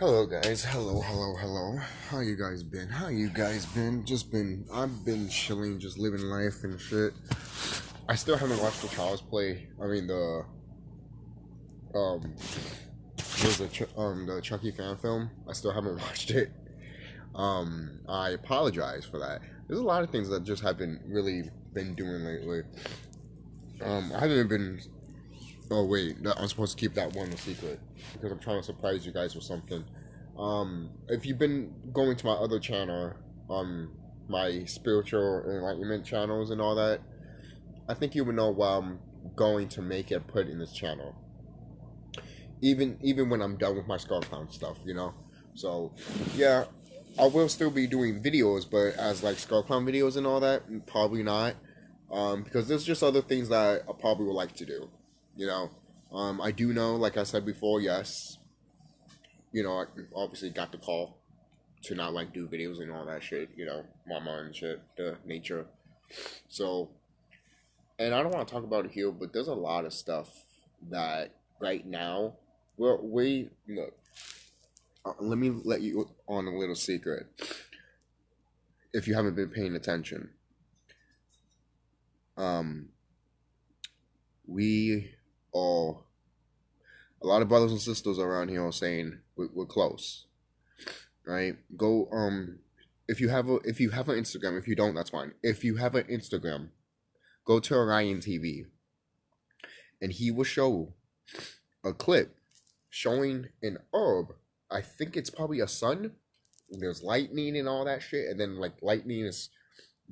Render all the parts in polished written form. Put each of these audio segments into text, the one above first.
Hello guys, hello. How you guys been? I've been chilling, just living life and shit. I still haven't watched the Child's Play. I mean um, the Chucky fan film. I still haven't watched it. I apologize for that. There's a lot of things that just haven't really been doing lately. I haven't been. Oh wait, I'm supposed to keep that one a secret because I'm trying to surprise you guys with something. If you've been going to my other channel, my spiritual enlightenment channels and all that, I think you would know what I'm going to make and put in this channel. Even when I'm done with my SqawnKlown stuff, you know. So, yeah, I will still be doing videos, but as like SqawnKlown videos and all that, probably not. Because there's just other things that I probably would like to do, you know. I do know, like I said before, yes, you know, I obviously got the call to not like do videos and all that shit, you know, mama and shit, the nature. So, and I don't want to talk about it here, but there's a lot of stuff that right now, well, we look. Let me let you on a little secret. If you haven't been paying attention, um, we all a lot of brothers and sisters around here are saying we're close, right? Go if you have an Instagram. If you don't, that's fine. If you have an Instagram, go to Orion TV, and he will show a clip showing an orb. I think it's probably a sun. There's lightning and all that shit, and then like lightning is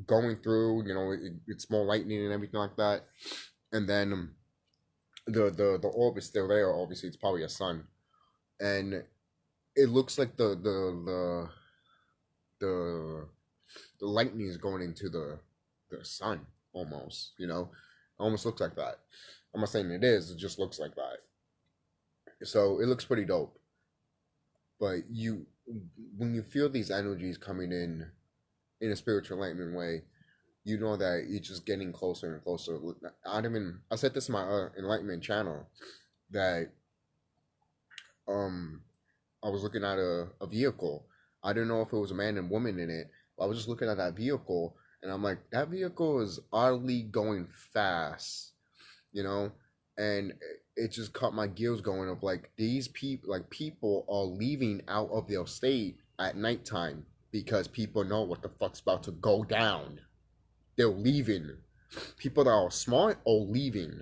going through. You know, it's more lightning and everything like that, and then the orb is still there. Obviously, it's probably a sun, and it looks like the lightning is going into the sun almost. You know, almost looks like that. I'm not saying it is. It just looks like that. So it looks pretty dope. But when you feel these energies coming in a spiritual enlightenment way, you know that you're just getting closer and closer. I said this in my enlightenment channel that um I was looking at a vehicle. I didn't know if it was a man and woman in it. I was just looking at that vehicle and I'm like, that vehicle is oddly going fast, you know, and it just caught my gears going of like these people are leaving out of their state at nighttime because people know what the fuck's about to go down. They're leaving. People that are smart are leaving.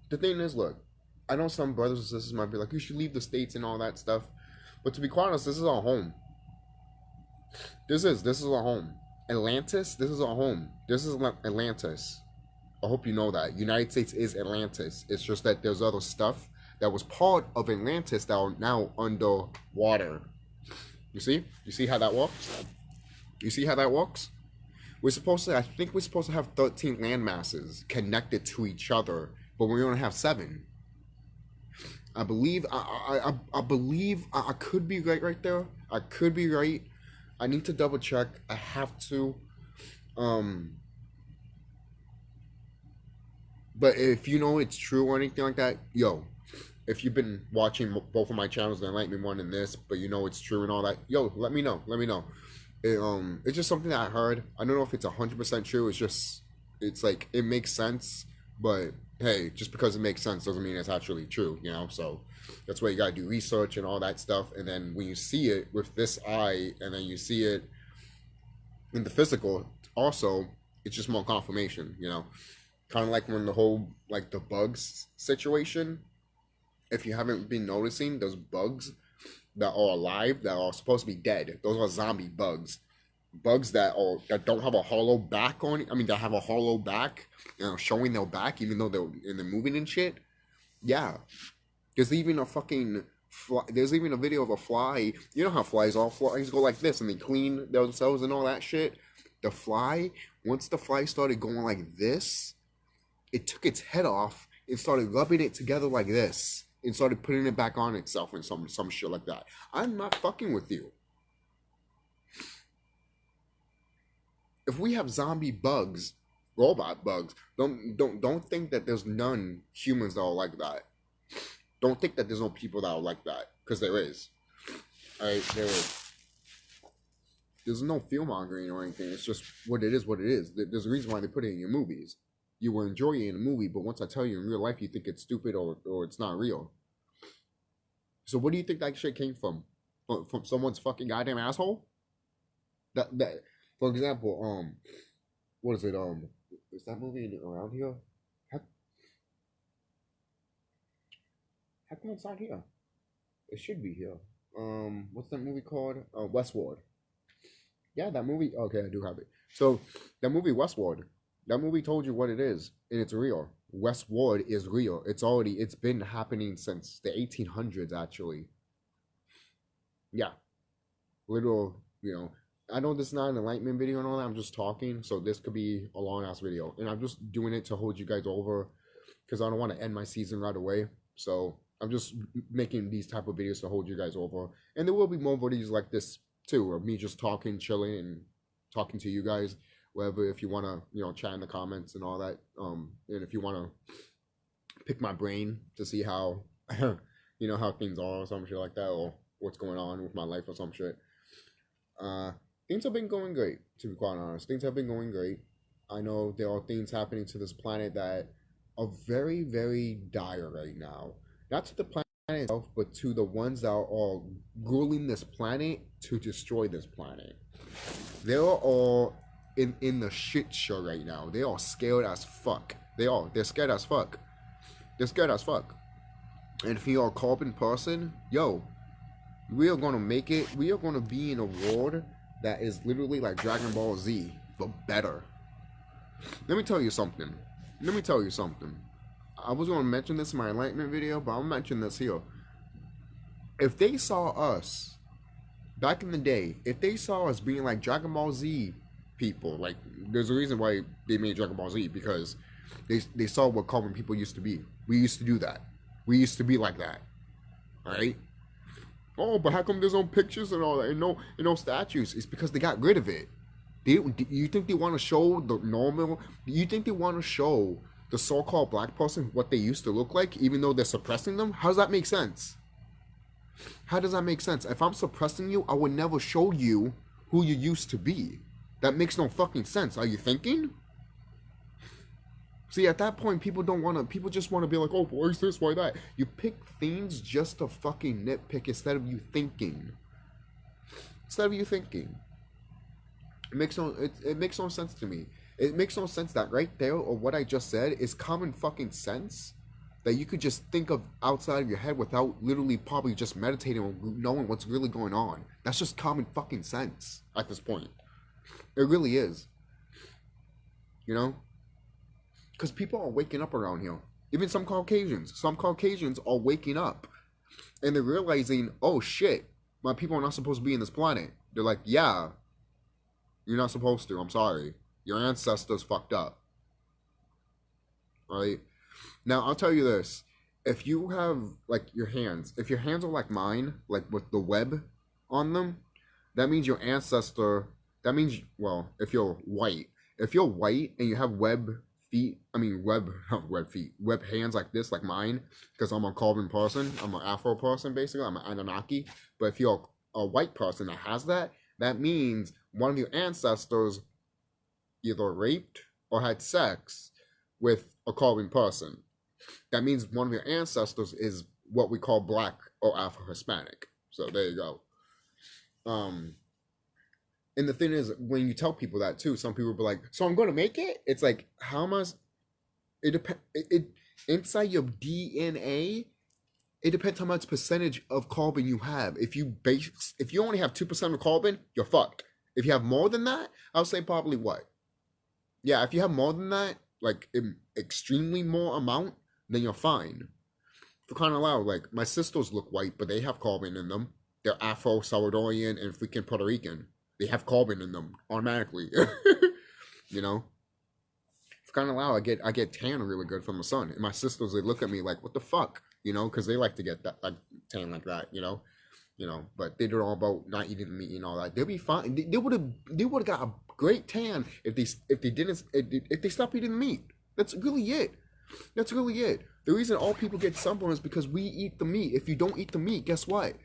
The thing is, look, I know some brothers and sisters might be like, you should leave the states and all that stuff, but to be quite honest, this is our home. This is our home. Atlantis, this is our home. This is Atlantis. I hope you know that. United States is Atlantis. It's just that there's other stuff that was part of Atlantis that are now underwater. You see? You see how that works? You see how that works? I think we're supposed to have 13 land masses connected to each other, but we only have 7. I believe, I believe, I could be right there. I could be right. I need to double check. I have to. But if you know it's true or anything like that, yo, if you've been watching both of my channels, the Enlightenment one and this, but you know it's true and all that, yo, let me know. Let me know. It's just something that I heard. I don't know if it's 100% true. It's like it makes sense, but hey, just because it makes sense doesn't mean it's actually true, you know. So that's why you gotta do research and all that stuff. And then when you see it with this eye, and then you see it in the physical, also, it's just more confirmation, you know. Kind of like when the whole like the bugs situation. If you haven't been noticing, those bugs that are alive that are supposed to be dead. Those are zombie bugs. Bugs that don't have a hollow back on it. I mean, that have a hollow back, you know, showing their back even though they're moving and shit. Yeah, there's even a fucking fly. There's even a video of a fly. You know how flies go like this and they clean themselves and all that shit. The fly, once the fly started going like this, it took its head off and started rubbing it together like this. And started putting it back on itself and some shit like that. I'm not fucking with you. If we have zombie bugs, robot bugs, don't think that there's none humans that are like that. Don't think that there's no people that are like that, because there is. All right, there's no fear mongering or anything. It's just what it is. What it is. There's a reason why they put it in your movies. You will enjoy it in a movie, but once I tell you in real life, you think it's stupid or it's not real. So what do you think that shit came from? From someone's fucking goddamn asshole? That for example, what is it? Is that movie around here? How, how come it's not here? It should be here. What's that movie called? Westworld. Yeah, that movie. Okay, I do have it. So that movie Westworld. That movie told you what it is, and it's real. Westworld is real. It's been happening since the 1800s, actually. Yeah, literal. I know this is not an enlightenment video and all that. I'm just talking, so this could be a long ass video, and I'm just doing it to hold you guys over, because I don't want to end my season right away. So I'm just making these type of videos to hold you guys over, and there will be more videos like this too, of me just talking, chilling, and talking to you guys. Whatever, if you want to, chat in the comments and all that. And if you want to pick my brain to see how, how things are or some shit like that, or what's going on with my life or some shit. Things have been going great, to be quite honest. Things have been going great. I know there are things happening to this planet that are very, very dire right now. Not to the planet itself, but to the ones that are ruling this planet to destroy this planet. They're all in the shit show right now. They are scared as fuck. They're scared as fuck. They're scared as fuck. And if you're a carbon person, yo, we are gonna make it. We are gonna be in a world that is literally like Dragon Ball Z, but better. Let me tell you something. I was gonna mention this in my enlightenment video, but I'll mention this here. If they saw us back in the day, if they saw us being like Dragon Ball Z people, like, there's a reason why they made Dragon Ball Z, because they saw what common people used to be. We used to do that. We used to be like that. Alright? Oh, but how come there's no pictures and all that, and no statues? It's because they got rid of it. You think they want to show the normal? You think they want to show the so-called black person what they used to look like, even though they're suppressing them? How does that make sense? How does that make sense? If I'm suppressing you, I would never show you who you used to be. That makes no fucking sense. Are you thinking? See, at that point, people just want to be like, oh, why is this, why that? You pick things just to fucking nitpick instead of you thinking. It makes no sense to me. It makes no sense that right there, or what I just said, is common fucking sense that you could just think of outside of your head without literally probably just meditating or knowing what's really going on. That's just common fucking sense at this point. It really is. Because people are waking up around here. Even some Caucasians are waking up. And they're realizing, oh shit, my people are not supposed to be in this planet. They're like, yeah, you're not supposed to. I'm sorry. Your ancestors fucked up. Right? Now, I'll tell you this. If you have, like, if your hands are like mine, like with the web on them, that means your ancestor, if you're white and you have web hands like this, like mine, because I'm a Carbon person, I'm an Afro person, basically, I'm an Anunnaki. But if you're a white person that has that, that means one of your ancestors either raped or had sex with a Carbon person. That means one of your ancestors is what we call black or Afro-Hispanic. So there you go. And the thing is, when you tell people that too, some people will be like, so I'm going to make it? It's like, how much? It depends. Inside your DNA, it depends how much percentage of carbon you have. If you only have 2% of carbon, you're fucked. If you have more than that, I'll say probably what? Yeah, if you have more than that, like extremely more amount, then you're fine. For crying out loud, like, my sisters look white, but they have carbon in them. They're Afro, Salvadorian, and freaking Puerto Rican. They have carbon in them automatically. For crying out loud, I get tan really good from the sun. And my sisters, they look at me like, what the fuck? Because they like to get that, like, tan like that, but they do it all about not eating the meat and all that. They'll be fine. They would have got a great tan if they stopped eating the meat. That's really it. The reason all people get sunburn is because we eat the meat. If you don't eat the meat, guess what?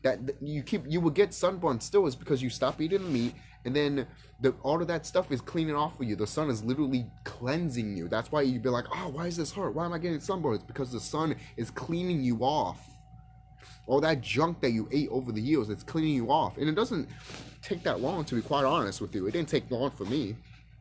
that you will get sunburn still is because you stop eating the meat, and then all of that stuff is cleaning off of you. The sun is literally cleansing you. That's why you'd be like, oh, why is this hurt? Why am I getting sunburn? It's because the sun is cleaning you off. All that junk that you ate over the years, it's cleaning you off. And it doesn't take that long, to be quite honest with you. It didn't take long for me,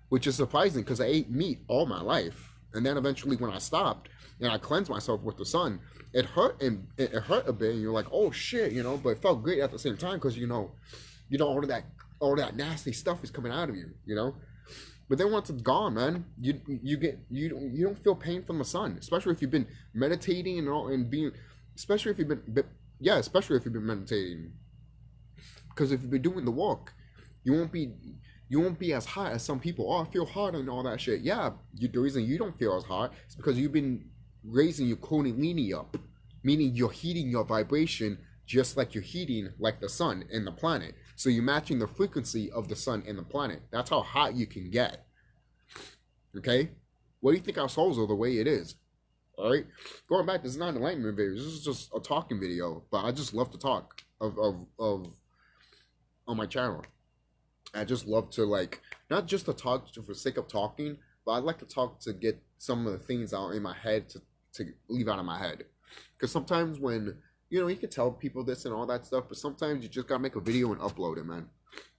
which is surprising because I ate meat all my life. And then eventually when I stopped and I cleansed myself with the sun, it hurt, and it hurt a bit, and you're like, oh shit, you know, but it felt great at the same time because you know all of that nasty stuff is coming out of you, you know. But then once it's gone, man, you don't feel pain from the sun, especially if you've been meditating and being, especially if you've been meditating, because if you've been doing the work, you won't be as hot as some people. Oh, I feel hot and all that shit. Yeah, the reason you don't feel as hot is because you've been raising your kundalini up, meaning you're heating your vibration just like you're heating like the sun and the planet. So you're matching the frequency of the sun and the planet. That's how hot you can get. Okay? What do you think our souls are the way it is? All right? Going back, this is not an enlightenment video. This is just a talking video. But I just love to talk on my channel. I just love to, like, not just to talk for the sake of talking, but I like to talk to get some of the things out in my head to leave out of my head. Because sometimes when, you know, you can tell people this and all that stuff, but sometimes you just gotta make a video and upload it, man.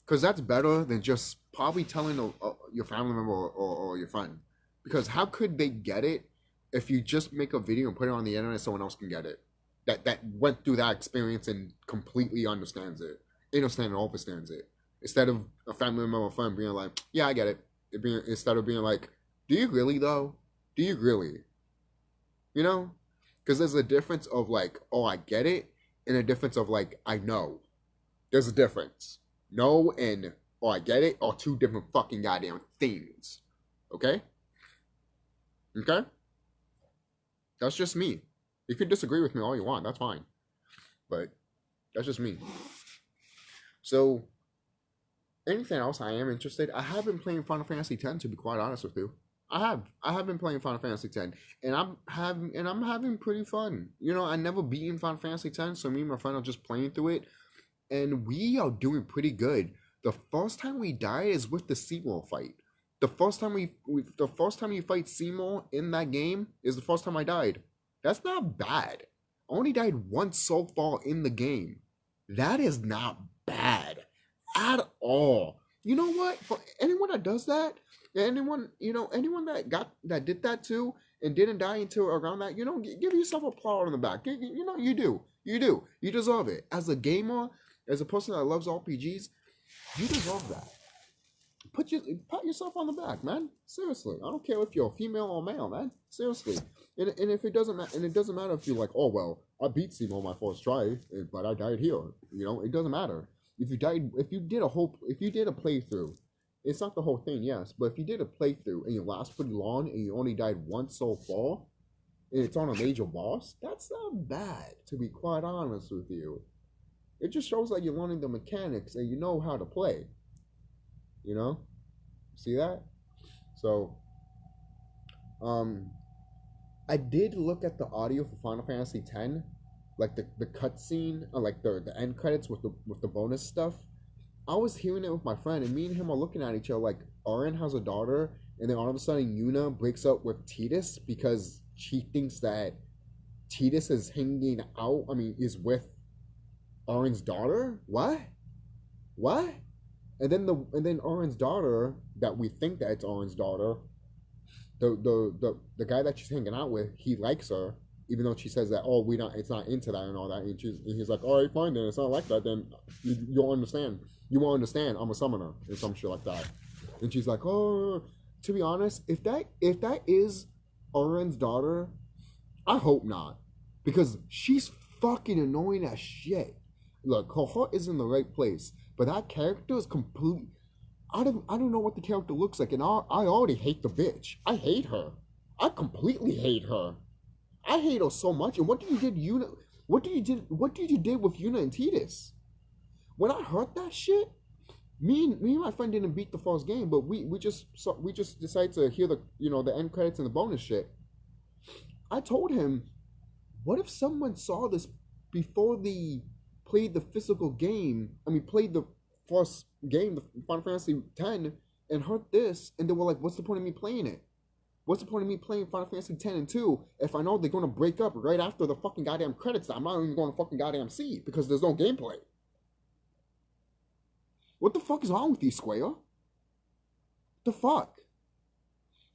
Because that's better than just probably telling your family member or your friend. Because how could they get it if you just make a video and put it on the internet, someone else can get it? That went through that experience and completely understands it. Understands and understands it. Instead of a family member or friend being like, yeah, I get it. Instead of being like, do you really though? Do you really? You know? Because there's a difference of like, oh, I get it, and a difference of like, I know. There's a difference. Know and, oh, I get it, are two different fucking goddamn things. Okay? Okay? That's just me. You can disagree with me all you want, that's fine. But that's just me. So, anything else I am interested? I have been playing Final Fantasy X, to be quite honest with you. I have been playing Final Fantasy X, and I'm having pretty fun. You know, I never beaten Final Fantasy X, so me and my friend are just playing through it, and we are doing pretty good. The first time we died is with the Seymour fight. The first time you fight Seymour in that game is the first time I died. That's not bad. I only died once so far in the game. That is not bad at all. You know what? For anyone that does that, anyone that did that too and didn't die until around that, you know, give yourself a pat on the back. You know, you do. You deserve it. As a gamer, as a person that loves RPGs, you deserve that. Pat yourself on the back, man. Seriously, I don't care if you're female or male, man. Seriously, and if it doesn't matter if you're like, oh well, I beat Seymour my first try, but I died here. You know, it doesn't matter. If you did a playthrough, it's not the whole thing, yes, but if you did a playthrough and you last pretty long and you only died once so far, and it's on a major boss, that's not bad, to be quite honest with you. It just shows that you're learning the mechanics and you know how to play. You know? See that? So, I did look at the audio for Final Fantasy X, like the cutscene, or like the end credits with the bonus stuff. I was hearing it with my friend, and me and him are looking at each other like, Auron has a daughter, and then all of a sudden Yuna breaks up with Tidus because she thinks that Tidus is is with Auron's daughter? What? And then Auron's daughter, that we think that it's Auron's daughter, the guy that she's hanging out with, he likes her, even though she says that, oh, it's not into that and all that, and he's like, all right, fine, then it's not like that, then you'll understand. You won't understand. I'm a summoner or some shit like that. And she's like, oh, to be honest, if that is Auron's daughter, I hope not, because she's fucking annoying as shit. Look, her heart is in the right place, but that character is complete. I don't know what the character looks like, and I already hate the bitch. I hate her. I completely hate her. I hate her so much. And what did you do with Yuna and Tidus? When I heard that shit, me and my friend didn't beat the first game, but we just decided to hear the end credits and the bonus shit. I told him, what if someone saw this before the played the physical game. I mean, played the first game, the Final Fantasy X, and heard this, and they were like, "What's the point of me playing it? What's the point of me playing Final Fantasy X and 2 if I know they're gonna break up right after the fucking goddamn credits that I'm not even going to fucking goddamn see because there's no gameplay? What the fuck is wrong with you, Square? The fuck?"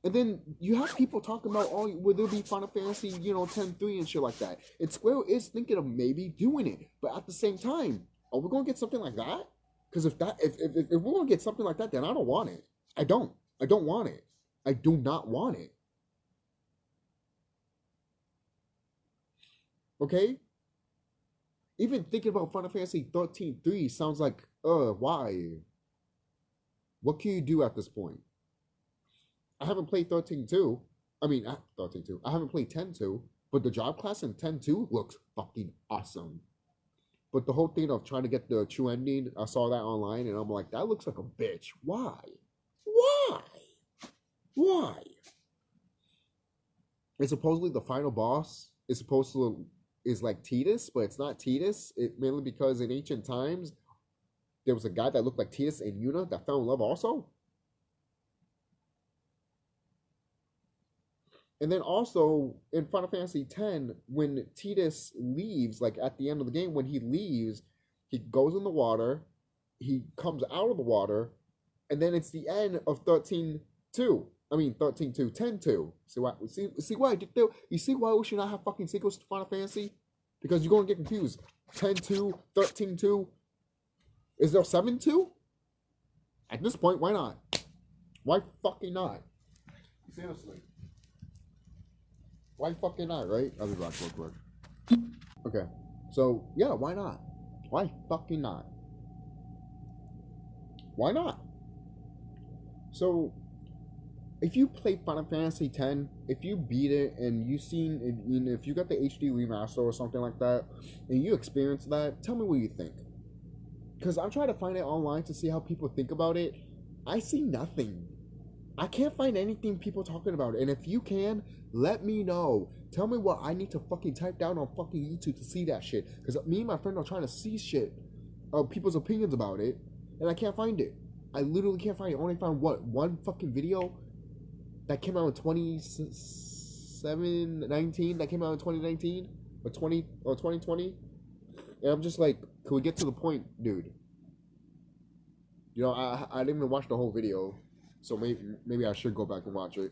And then you have people talking about, oh, will there be Final Fantasy, 10-3 and shit like that. And Square is thinking of maybe doing it. But at the same time, are we going to get something like that? Because if we're going to get something like that, then I don't want it. I don't want it. I do not want it. Okay? Even thinking about Final Fantasy 13-3 sounds like, why? What can you do at this point? I haven't played 13-2. I mean, 13-2. I haven't played 10-2, but the job class in 10-2 looks fucking awesome. But the whole thing of trying to get the true ending, I saw that online, and I'm like, that looks like a bitch. Why? Why? Why? And supposedly the final boss is like Tidus, but it's not Tidus. Mainly because in ancient times, there was a guy that looked like Tidus and Yuna that fell in love also. And then also in Final Fantasy X, when Tidus leaves, like at the end of the game, when he leaves, he goes in the water, he comes out of the water, and then it's the end of 13-2. I mean 13-2, 10-2. See why I did there? You see why we should not have fucking sequels to Final Fantasy? Because you're gonna get confused. 10-2, 13-2. Is there 7-2? At this point, why not? Why fucking not? Seriously. Why fucking not, right? I'll be back real quick. Okay. So, yeah, why not? Why fucking not? Why not? So, if you played Final Fantasy X, if you beat it and if you got the HD remaster or something like that, and you experienced that, tell me what you think. Because I'm trying to find it online to see how people think about it. I see nothing. I can't find anything people talking about it. And if you can, let me know. Tell me what I need to fucking type down on fucking YouTube to see that shit. Because me and my friend are trying to see shit of people's opinions about it. And I can't find it. I literally can't find it. I only found one fucking video that came out in 2019, that came out in 2019 or 2020. And I'm just like, can we get to the point, dude? I didn't even watch the whole video. So maybe I should go back and watch it,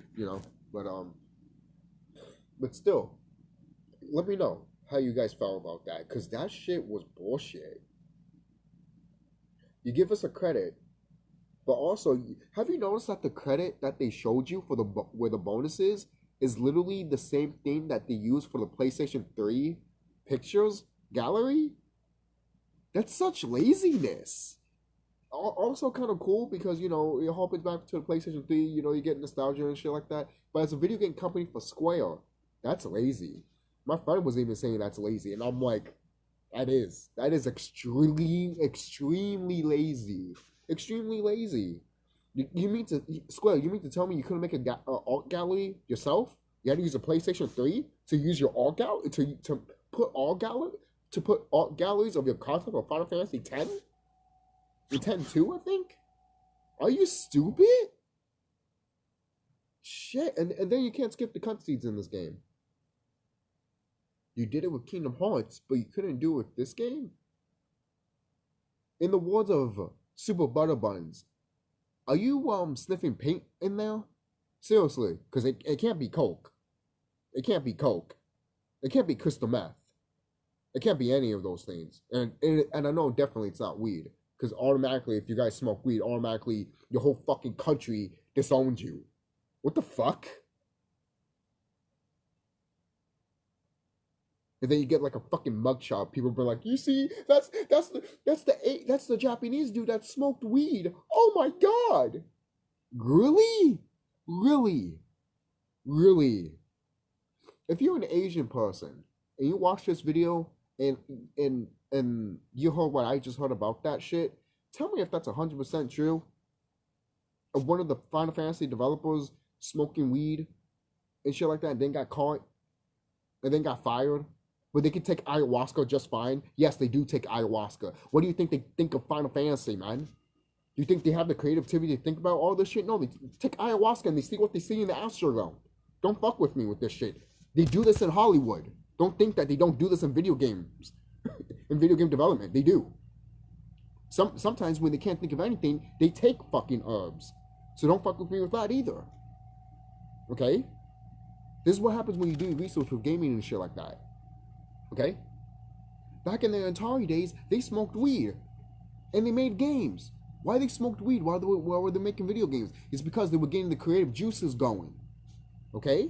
but still, let me know how you guys felt about that, because that shit was bullshit. You give us a credit, but also, have you noticed that the credit that they showed you for where the bonus is literally the same thing that they use for the PlayStation 3 pictures gallery? That's such laziness. Also kind of cool because, it harpens back to the PlayStation 3, you get nostalgia and shit like that. But as a video game company for Square, that's lazy. My friend was even saying that's lazy, and I'm like, that is extremely lazy. Extremely lazy. You mean to tell me you couldn't make a art gallery yourself? You had to use a PlayStation 3 to use your art gallery to put art galleries of your content of Final Fantasy X? In 10-2, I think? Are you stupid? Shit, and then you can't skip the cutscenes in this game. You did it with Kingdom Hearts, but you couldn't do it with this game? In the words of Super Butterbuns, are you sniffing paint in there? Seriously, because it can't be Coke. It can't be Coke. It can't be crystal meth. It can't be any of those things. And I know definitely it's not weed. Because automatically, if you guys smoke weed, automatically your whole fucking country disowns you. What the fuck? And then you get like a fucking mugshot. People be like, "You see, that's the Japanese dude that smoked weed. Oh my god, really? If you're an Asian person and you watch this video and you heard what I just heard about that shit, tell me if that's 100% true. Of one of the Final Fantasy developers smoking weed and shit like that, and then got caught, and then got fired, but they can take ayahuasca just fine. Yes, they do take ayahuasca. What do you think they think of Final Fantasy, man? Do you think they have the creativity to think about all this shit? No, they take ayahuasca and they see what they see in the astral realm. Don't fuck with me with this shit. They do this in Hollywood. Don't think that they don't do this in video games. In video game development, they do. Sometimes when they can't think of anything, they take fucking herbs. So don't fuck with me with that either. Okay? This is what happens when you do research with gaming and shit like that. Okay? Back in the Atari days, they smoked weed. And they made games. Why they smoked weed while were they making video games? It's because they were getting the creative juices going. Okay?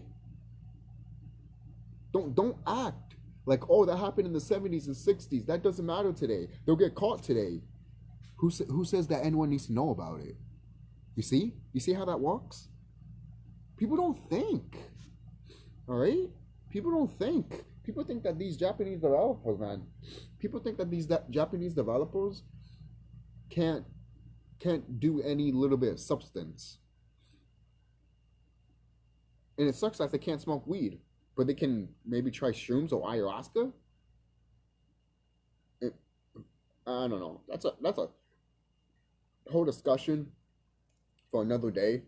Don't act like, oh, that happened in the 70s and 60s. That doesn't matter today. They'll get caught today. Who says that anyone needs to know about it? You see? You see how that works? People don't think. All right? People don't think. People think that these Japanese developers, man. People think that these Japanese developers can't do any little bit of substance. And it sucks that they can't smoke weed. But they can maybe try shrooms or ayahuasca. I don't know. That's a whole discussion for another day.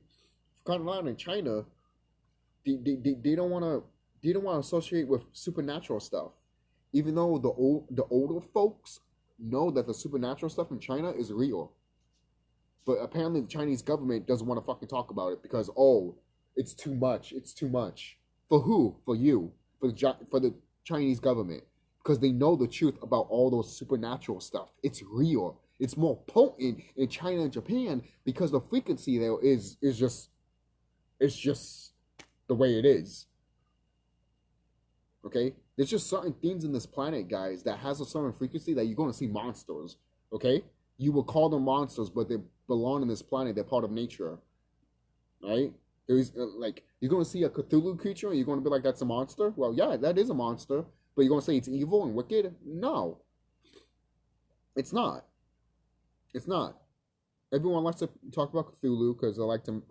Kind of loud in China, they don't want to associate with supernatural stuff, even though the older folks know that the supernatural stuff in China is real. But apparently the Chinese government doesn't want to fucking talk about it because it's too much. It's too much. For who? For you. For the Chinese government. Because they know the truth about all those supernatural stuff. It's real. It's more potent in China and Japan because the frequency there is just the way it is. Okay? There's just certain things in this planet, guys, that has a certain frequency that you're going to see monsters. Okay? You will call them monsters, but they belong on this planet. They're part of nature. Right? There's you're going to see a Cthulhu creature and you're going to be like, that's a monster? Well, yeah, that is a monster. But you're going to say it's evil and wicked? No. It's not. It's not. Everyone likes to talk about Cthulhu because they like to,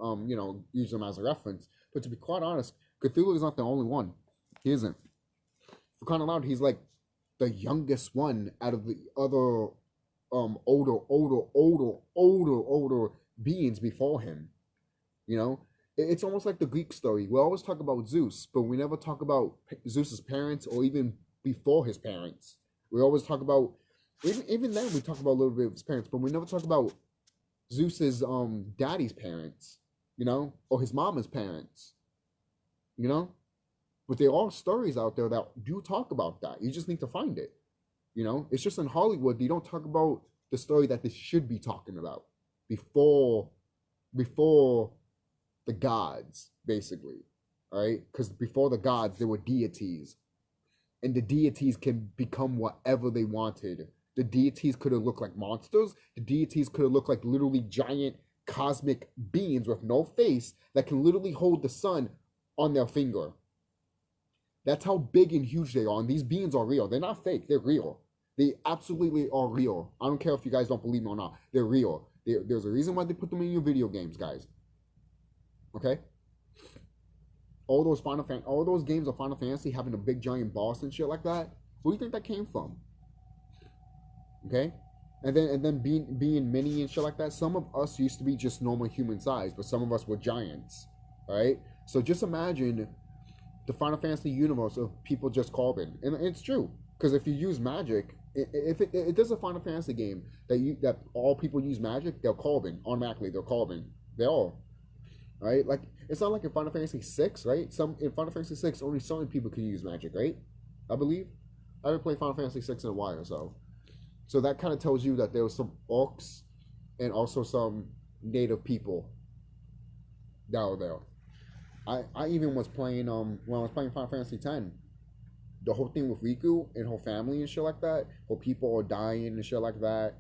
use them as a reference. But to be quite honest, Cthulhu is not the only one. He isn't. For crying out loud, he's like the youngest one out of the other older beings before him. It's almost like the Greek story. We always talk about Zeus, but we never talk about Zeus's parents or even before his parents. We always talk about, even then we talk about a little bit of his parents, but we never talk about Zeus's daddy's parents, or his mama's parents, But there are stories out there that do talk about that. You just need to find it, It's just in Hollywood, they don't talk about the story that they should be talking about before the gods, basically, all right? Because before the gods, there were deities, and the deities can become whatever they wanted. The deities could have looked like monsters. The deities could have looked like literally giant cosmic beings with no face that can literally hold the sun on their finger. That's how big and huge they are, and these beings are real. They're not fake. They're real. They absolutely are real. I don't care if you guys don't believe me or not. They're real. There's a reason why they put them in your video games, guys. Okay? All those games of Final Fantasy having a big giant boss and shit like that, where do you think that came from? Okay? And then being mini and shit like that, some of us used to be just normal human size, but some of us were giants. Alright? So just imagine the Final Fantasy universe of people just carving. And it's true. Because if you use magic, if it does a Final Fantasy game that all people use magic, they're carving. Automatically, they're carving. They are. Right? Like, it's not like in Final Fantasy 6, right? In Final Fantasy 6, only certain people can use magic, right? I believe. I haven't played Final Fantasy 6 in a while, so that kind of tells you that there was some orcs and also some native people that were there. I even was playing when I was playing Final Fantasy 10. The whole thing with Riku and her family and shit like that, where people are dying and shit like that,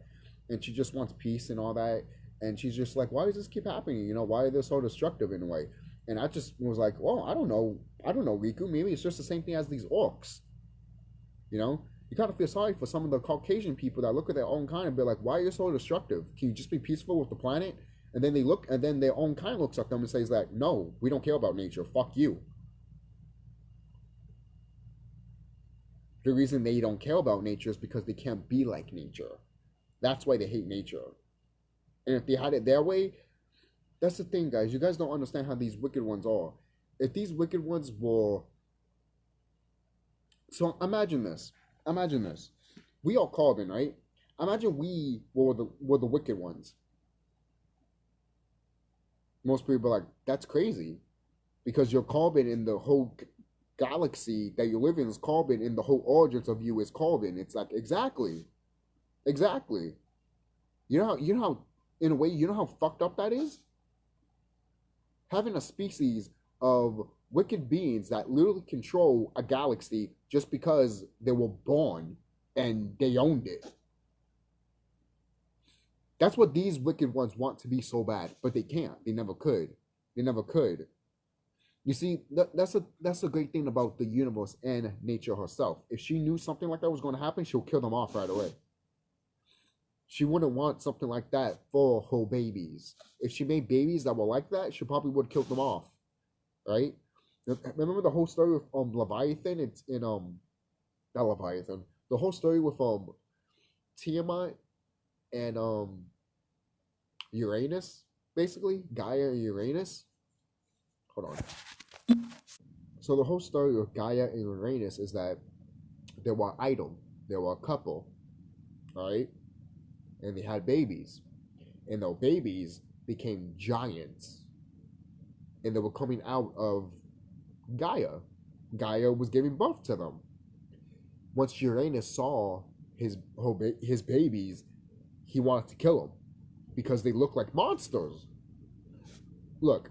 and she just wants peace and all that. And she's just like, why does this keep happening? Why are they so destructive in a way? And I just was like, well, I don't know, Riku. Maybe it's just the same thing as these orcs. You kind of feel sorry for some of the Caucasian people that look at their own kind and be like, why are you so destructive? Can you just be peaceful with the planet? And then then their own kind looks at them and says that, no, we don't care about nature. Fuck you. The reason they don't care about nature is because they can't be like nature. That's why they hate nature. And if they had it their way, that's the thing, guys. You guys don't understand how these wicked ones are. If these wicked ones were... So imagine this. Imagine this. We are carbon, right? Imagine we were the wicked ones. Most people are like, that's crazy. Because you're carbon in the whole galaxy that you live in is carbon, and the whole origins of you is carbon. It's like, exactly. Exactly. You know how, in a way, you know how fucked up that is? Having a species of wicked beings that literally control a galaxy just because they were born and they owned it. That's what these wicked ones want to be so bad, but they can't. They never could. They never could. You see, that's a great thing about the universe and nature herself. If she knew something like that was going to happen, she'll kill them off right away. She wouldn't want something like that for her babies. If she made babies that were like that, she probably would have killed them off. Right? Remember the whole story with Leviathan? It's in not Leviathan. The whole story with Tiamat and Uranus, basically. Gaia and Uranus. Hold on. So the whole story with Gaia and Uranus is that they were idle. They were a couple. Right? And they had babies. And those babies became giants. And they were coming out of Gaia. Gaia was giving birth to them. Once Uranus saw his babies, he wanted to kill them because they look like monsters. Look,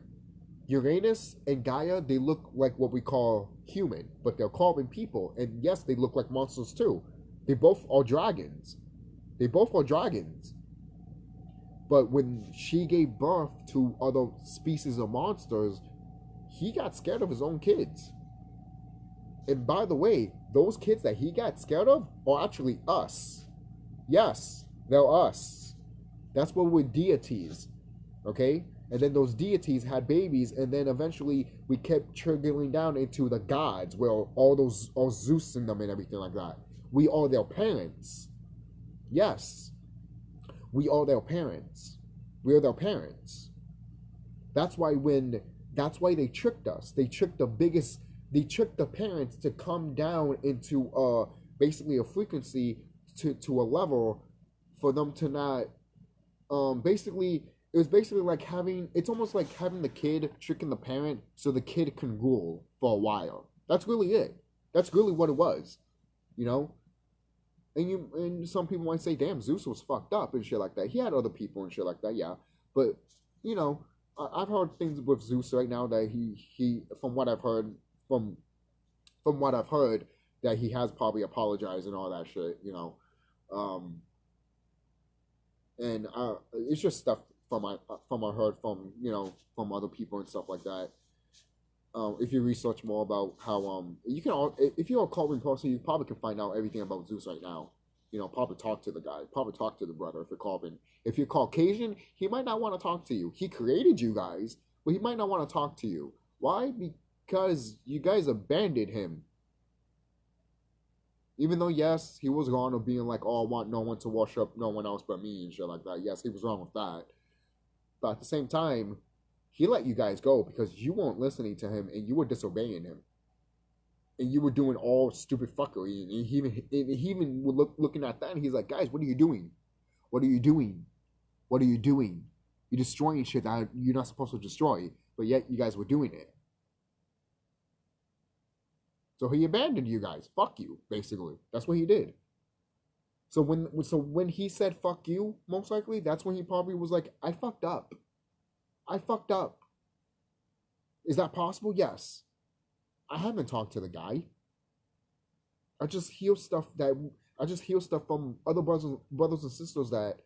Uranus and Gaia, they look like what we call human, but they're carbon people. And yes, they look like monsters too. They both are dragons. They both are dragons. But when she gave birth to other species of monsters, he got scared of his own kids. And by the way, those kids that he got scared of are actually us. Yes, they're us. That's what we're deities. Okay? And then those deities had babies, and then eventually we kept trickling down into the gods, where all Zeus in them and everything like that. We are their parents. Yes. We are their parents. We are their parents. That's why they tricked us. They tricked the parents to come down into basically a frequency to a level for them to not basically it was basically like it's almost like having the kid tricking the parent so the kid can rule for a while. That's really it. That's really what it was. You know? And some people might say, damn, Zeus was fucked up and shit like that. He had other people and shit like that, yeah. But, you know, I've heard things with Zeus right now that he from what I've heard, that he has probably apologized and all that shit, you know. And it's just stuff from I heard from, you know, from other people and stuff like that. If you research more about how you can, if you're a Colvin person, you probably can find out everything about Zeus right now. You know, probably talk to the guy, probably talk to the brother if you're Colvin. If you're Caucasian, he might not want to talk to you. He created you guys, but he might not want to talk to you. Why? Because you guys abandoned him. Even though, yes, he was wrong of being like, oh, I want no one to worship no one else but me and shit like that. Yes, he was wrong with that. But at the same time, he let you guys go because you weren't listening to him and you were disobeying him. And you were doing all stupid fuckery. And he even was looking at that and he's like, guys, what are you doing? What are you doing? What are you doing? You're destroying shit that you're not supposed to destroy. But yet you guys were doing it. So he abandoned you guys. Fuck you, basically. That's what he did. So when he said fuck you, most likely, that's when he probably was like, I fucked up. I fucked up. Is that possible? Yes. I haven't talked to the guy. I just hear stuff from other brothers and sisters that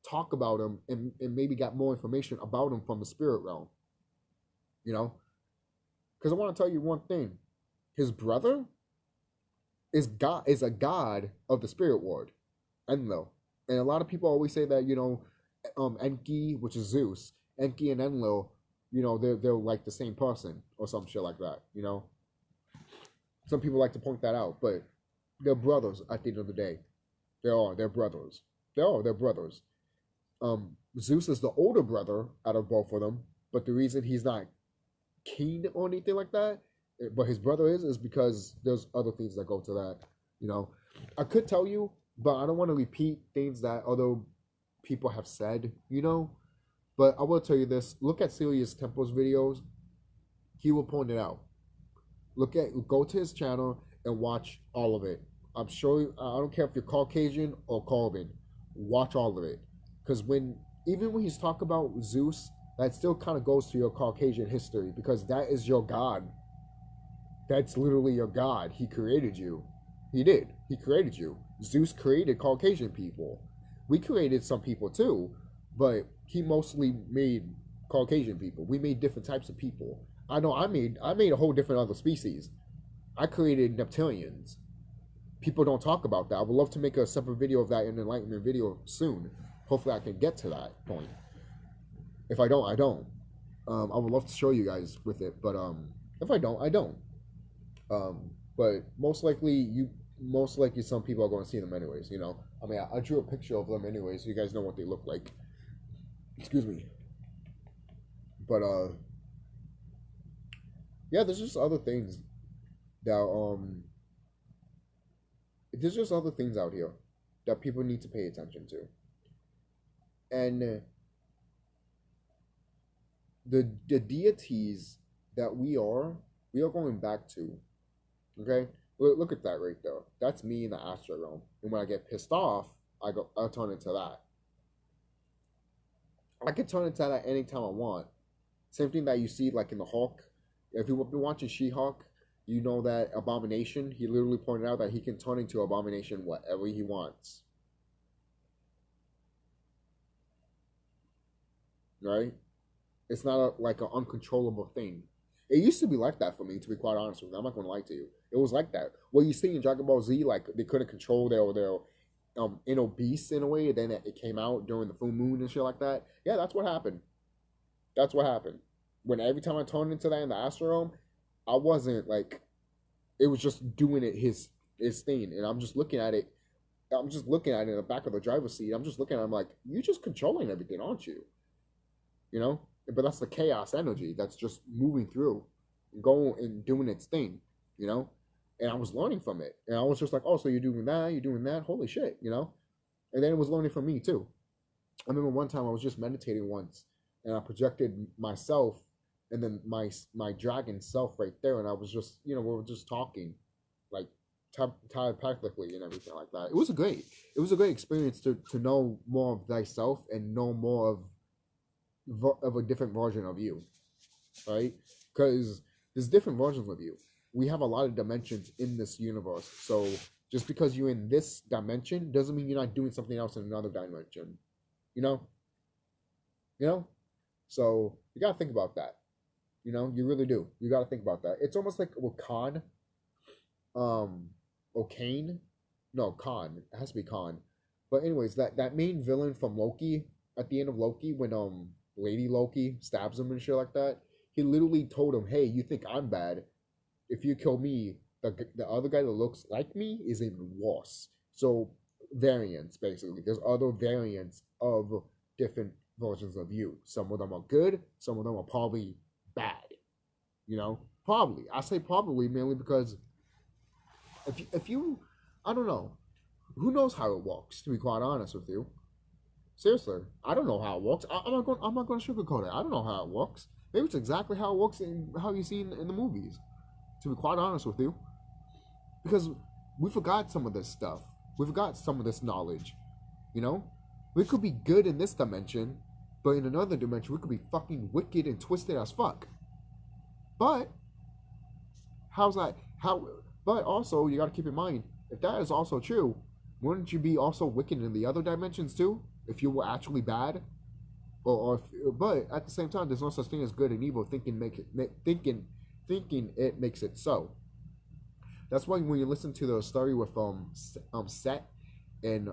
talk about him and maybe got more information about him from the spirit realm. You know? Because I want to tell you one thing. His brother is a god of the spirit world. Enlil. And a lot of people always say that, you know, Enki, which is Zeus, Enki and Enlil, you know, they're like the same person or some shit like that, you know. Some people like to point that out, but They're brothers at the end of the day. They're brothers. They're brothers. Zeus is the older brother out of both of them, but the reason he's not keen on anything like that, but his brother is because there's other things that go to that. You know, I could tell you, but I don't want to repeat things that other people have said. You know, but I will tell you this: look at Serious Tempo's videos. He will point it out. Go to his channel and watch all of it. I'm sure I don't care if you're Caucasian or Corbin, watch all of it, because even when he's talking about Zeus, that still kind of goes to your Caucasian history because that is your god. That's literally your god. He created you. He did. He created you. Zeus created Caucasian people. We created some people too, but he mostly made Caucasian people. We made different types of people. I know I made a whole different other species. I created Neptunians. People don't talk about that. I would love to make a separate video of that, an enlightenment video soon. Hopefully I can get to that point. If I don't, I don't. I would love to show you guys with it, but if I don't, I don't. But most likely some people are going to see them anyways, you know. I mean, I drew a picture of them anyways, so you guys know what they look like. Excuse me. But yeah, there's just other things that there's just other things out here that people need to pay attention to. And the deities that we are going back to. Okay? Look at that right there. That's me in the astral realm. And when I get pissed off, I'll turn into that. I can turn into that anytime I want. Same thing that you see like in the Hulk. If you've been watching She-Hulk, you know that Abomination, he literally pointed out that he can turn into Abomination whatever he wants. Right? It's not like an uncontrollable thing. It used to be like that for me, to be quite honest with you. I'm not going to lie to you. It was like that. Well, you see in Dragon Ball Z, like they couldn't control their inner beast in a way. And then it came out during the full moon and shit like that. Yeah, that's what happened. That's what happened. When every time I turned into that in the astral realm, I wasn't like, it was just doing it his thing, and I'm just looking at it. I'm just looking at it in the back of the driver's seat. I'm just looking at it. I'm like, you're just controlling everything, aren't you? You know? But that's the chaos energy that's just moving through, going and doing its thing, you know? And I was learning from it. And I was just like, oh, so you're doing that, holy shit, you know? And then it was learning from me too. I remember one time I was just meditating once, and I projected myself and then my dragon self right there, and I was just, you know, we were just talking, like telepathically and everything like that. It was a great experience to know more of thyself and know more of a different version of you, right? Because there's different versions of you. We have a lot of dimensions in this universe, so just because you're in this dimension doesn't mean you're not doing something else in another dimension, you know? So you gotta think about that. You know, you really do. You got to think about that. It's almost like with Khan, or Kane. No, Khan. It has to be Khan. But anyways, that main villain from Loki, at the end of Loki, when Lady Loki stabs him and shit like that, he literally told him, hey, you think I'm bad? If you kill me, the other guy that looks like me is even worse. So, variants, basically. There's other variants of different versions of you. Some of them are good. Some of them are probably bad, you know. Probably, I say probably mainly because if you, I don't know, who knows how it works. To be quite honest with you, seriously, I don't know how it works. I'm not going to sugarcoat it. I don't know how it works. Maybe it's exactly how it works in how you see in the movies. To be quite honest with you, because we forgot some of this stuff. We forgot some of this knowledge. You know, we could be good in this dimension, but in another dimension, we could be fucking wicked and twisted as fuck. But, how's that? But also, you gotta keep in mind, if that is also true, wouldn't you be also wicked in the other dimensions too? If you were actually bad? But at the same time, there's no such thing as good and evil. Thinking it makes it so. That's why when you listen to the story with Seth and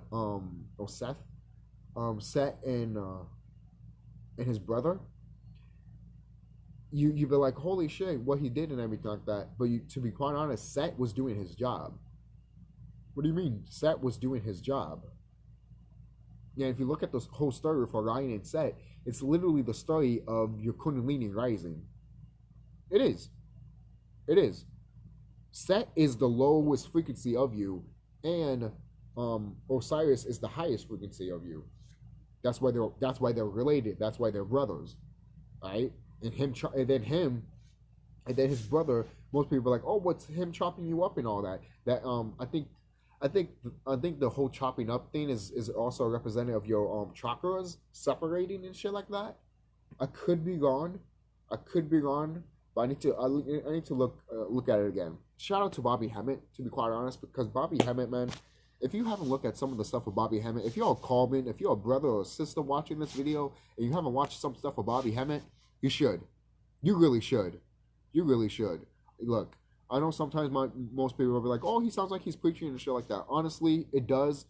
Seth and his brother, you'd be like, holy shit, what he did and everything like that. But to be quite honest, Seth was doing his job. What do you mean? Set was doing his job. Yeah, if you look at the whole story for Ryan and Set, it's literally the story of your Kundalini rising. It is. It is. Set is the lowest frequency of you, and Osiris is the highest frequency of you. That's why they're related. That's why they're brothers, right? And and then his brother. Most people are like, oh, what's him chopping you up and all that? That I think I think the whole chopping up thing is also a representative of your chakras separating and shit like that. I could be wrong. I could be wrong, but I need to look at it again. Shout out to Bobby Hemmett, to be quite honest, because Bobby Hemmett, man, if you haven't looked at some of the stuff of Bobby Hemmett, if you're a Coleman, if you're a brother or a sister watching this video and you haven't watched some stuff of Bobby Hemmett, you should. You really should. You really should. Look, I know sometimes most people will be like, oh, he sounds like he's preaching and shit like that. Honestly, it does.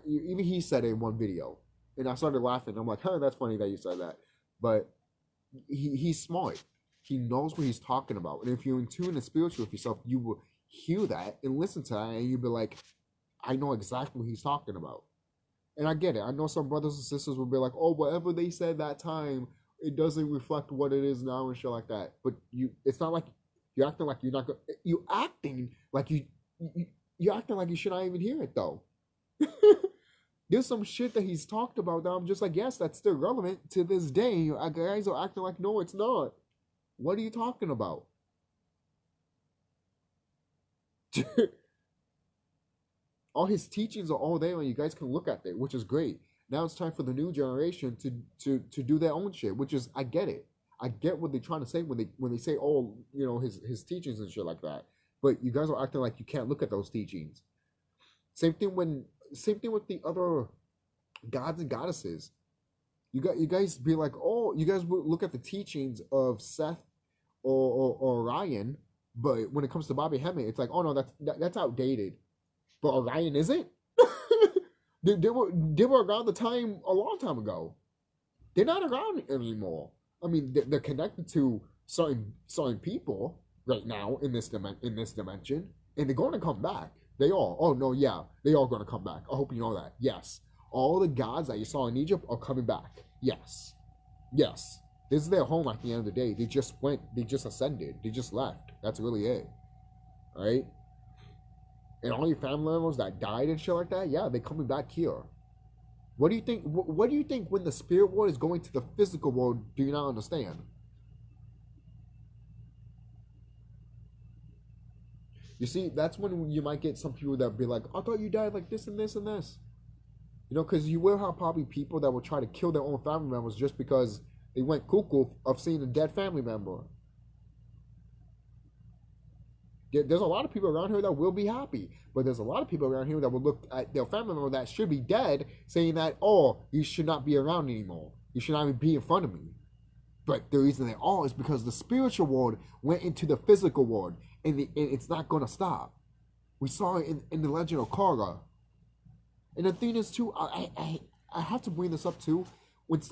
Even he said it in one video. And I started laughing. I'm like, huh, that's funny that you said that. But he's smart. He knows what he's talking about. And if you're in tune and spiritual with yourself, you will hear that and listen to that, and you'll be like, I know exactly what he's talking about. And I get it. I know some brothers and sisters will be like, oh, whatever they said that time, it doesn't reflect what it is now and shit like that. But it's not like you're acting like you're not going. You acting like you're acting like you should not even hear it though. There's some shit that he's talked about that I'm just like, yes, that's still relevant to this day. Guys are acting like, no, it's not. What are you talking about? All his teachings are all there, and you guys can look at it, which is great. Now it's time for the new generation to do their own shit, which is, I get it. I get what they're trying to say when they say, oh, you know, his teachings and shit like that. But you guys are acting like you can't look at those teachings. Same thing with the other gods and goddesses. You guys be like, oh, you guys will look at the teachings of Seth or Orion, but when it comes to Bobby Hemmett, it's like, oh no, that's outdated. But Orion isn't. they were around a long time ago. They're not around anymore. I mean, they're connected to certain people right now in this dimension, and they're going to come back. They all. Oh no, yeah, they are going to come back. I hope you know that. Yes, all the gods that you saw in Egypt are coming back. Yes. This is their home at the end of the day. They just ascended. They just left. That's really it. Right? And all your family members that died and shit like that, yeah, they're coming back here. What do you think? What do you think when the spirit world is going to the physical world? Do you not understand? You see, that's when you might get some people that be like, I thought you died like this and this and this. You know, because you will have probably people that will try to kill their own family members just because they went cuckoo of seeing a dead family member. There's a lot of people around here that will be happy, but there's a lot of people around here that will look at their family member that should be dead, saying that, oh, you should not be around anymore. You should not even be in front of me. But the reason they are is because the spiritual world went into the physical world, and it's not going to stop. We saw it in the Legend of Korra. And the thing is too, I have to bring this up too. When it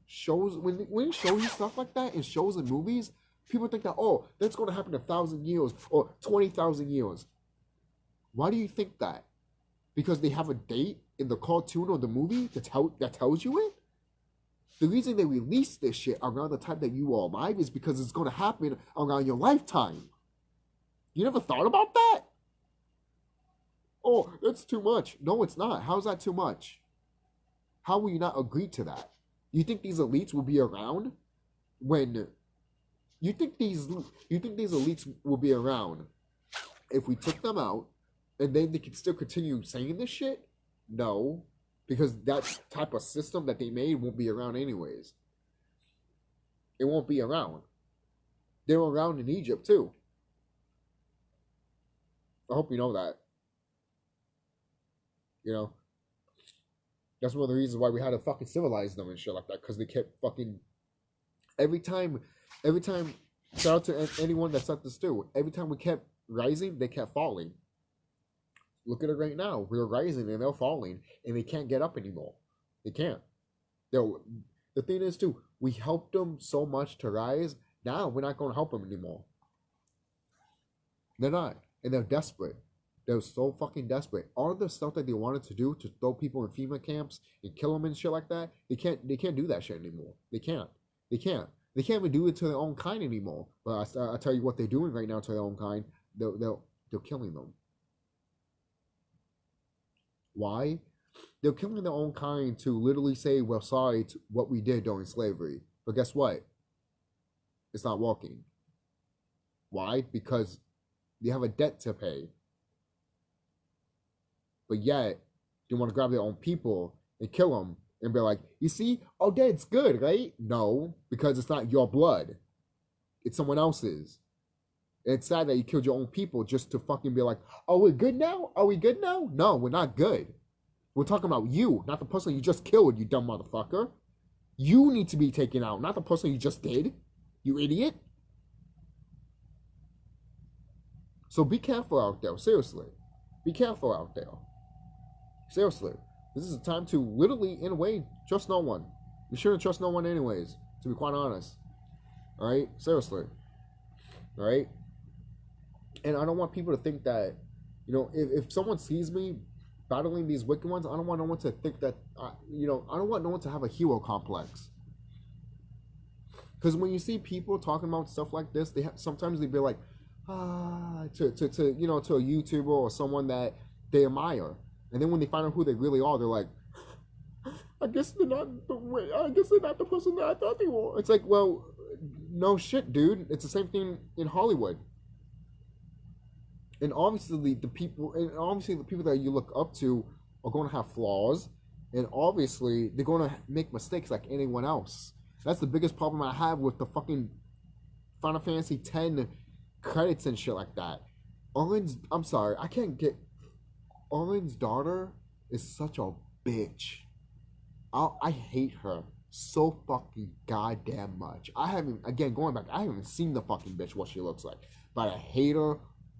shows you stuff like that in shows and movies, people think that, oh, that's going to happen in 1,000 years or 20,000 years. Why do you think that? Because they have a date in the cartoon or the movie that tells you it? The reason they release this shit around the time that you are alive is because it's going to happen around your lifetime. You never thought about that? Oh, that's too much. No, it's not. How's that too much? How will you not agree to that? You think these elites will be around when... You think these elites will be around if we took them out and then they can still continue saying this shit? No, because that type of system that they made won't be around anyways. It won't be around. They were around in Egypt too. I hope you know that. You know? That's one of the reasons why we had to fucking civilize them and shit like that, because they kept fucking... Every time, shout out to anyone that sent this too. Every time we kept rising, they kept falling. Look at it right now. We're rising and they're falling, and they can't get up anymore. They can't. The thing is too, we helped them so much to rise. Now we're not going to help them anymore. They're not, and they're desperate. They were so fucking desperate. All the stuff that they wanted to do to throw people in FEMA camps and kill them and shit like that, they can't do that shit anymore. They can't. They can't. They can't even do it to their own kind anymore. But I tell you what they're doing right now to their own kind. They're killing them. Why? They're killing their own kind to literally say we're sorry to what we did during slavery. But guess what? It's not working. Why? Because they have a debt to pay. But yet, they want to grab their own people and kill them and be like, you see, oh, that's good, right? No, because it's not your blood. It's someone else's. And it's sad that you killed your own people just to fucking be like, oh, we're good now? Are we good now? No, we're not good. We're talking about you, not the person you just killed, you dumb motherfucker. You need to be taken out, not the person you just did. You idiot. So be careful out there, seriously. Be careful out there. Seriously. This is a time to literally, in a way, trust no one. You shouldn't trust no one anyways, to be quite honest. Alright? Seriously. Alright? And I don't want people to think that, you know, if someone sees me battling these wicked ones, I don't want no one to think that, you know, I don't want no one to have a hero complex. Because when you see people talking about stuff like this, sometimes they be like, to you know, to a YouTuber or someone that they admire, and then when they find out who they really are, they're like, I guess they're not the person that I thought they were. It's like, well, no shit, dude. It's the same thing in Hollywood. And obviously the people that you look up to are going to have flaws, and obviously they're going to make mistakes like anyone else. That's the biggest problem I have with the fucking Final Fantasy X credits and shit like that. I'm sorry, I can't get... Orlin's daughter is such a bitch. I hate her so fucking goddamn much. I haven't even seen the fucking bitch, what she looks like. But I hate her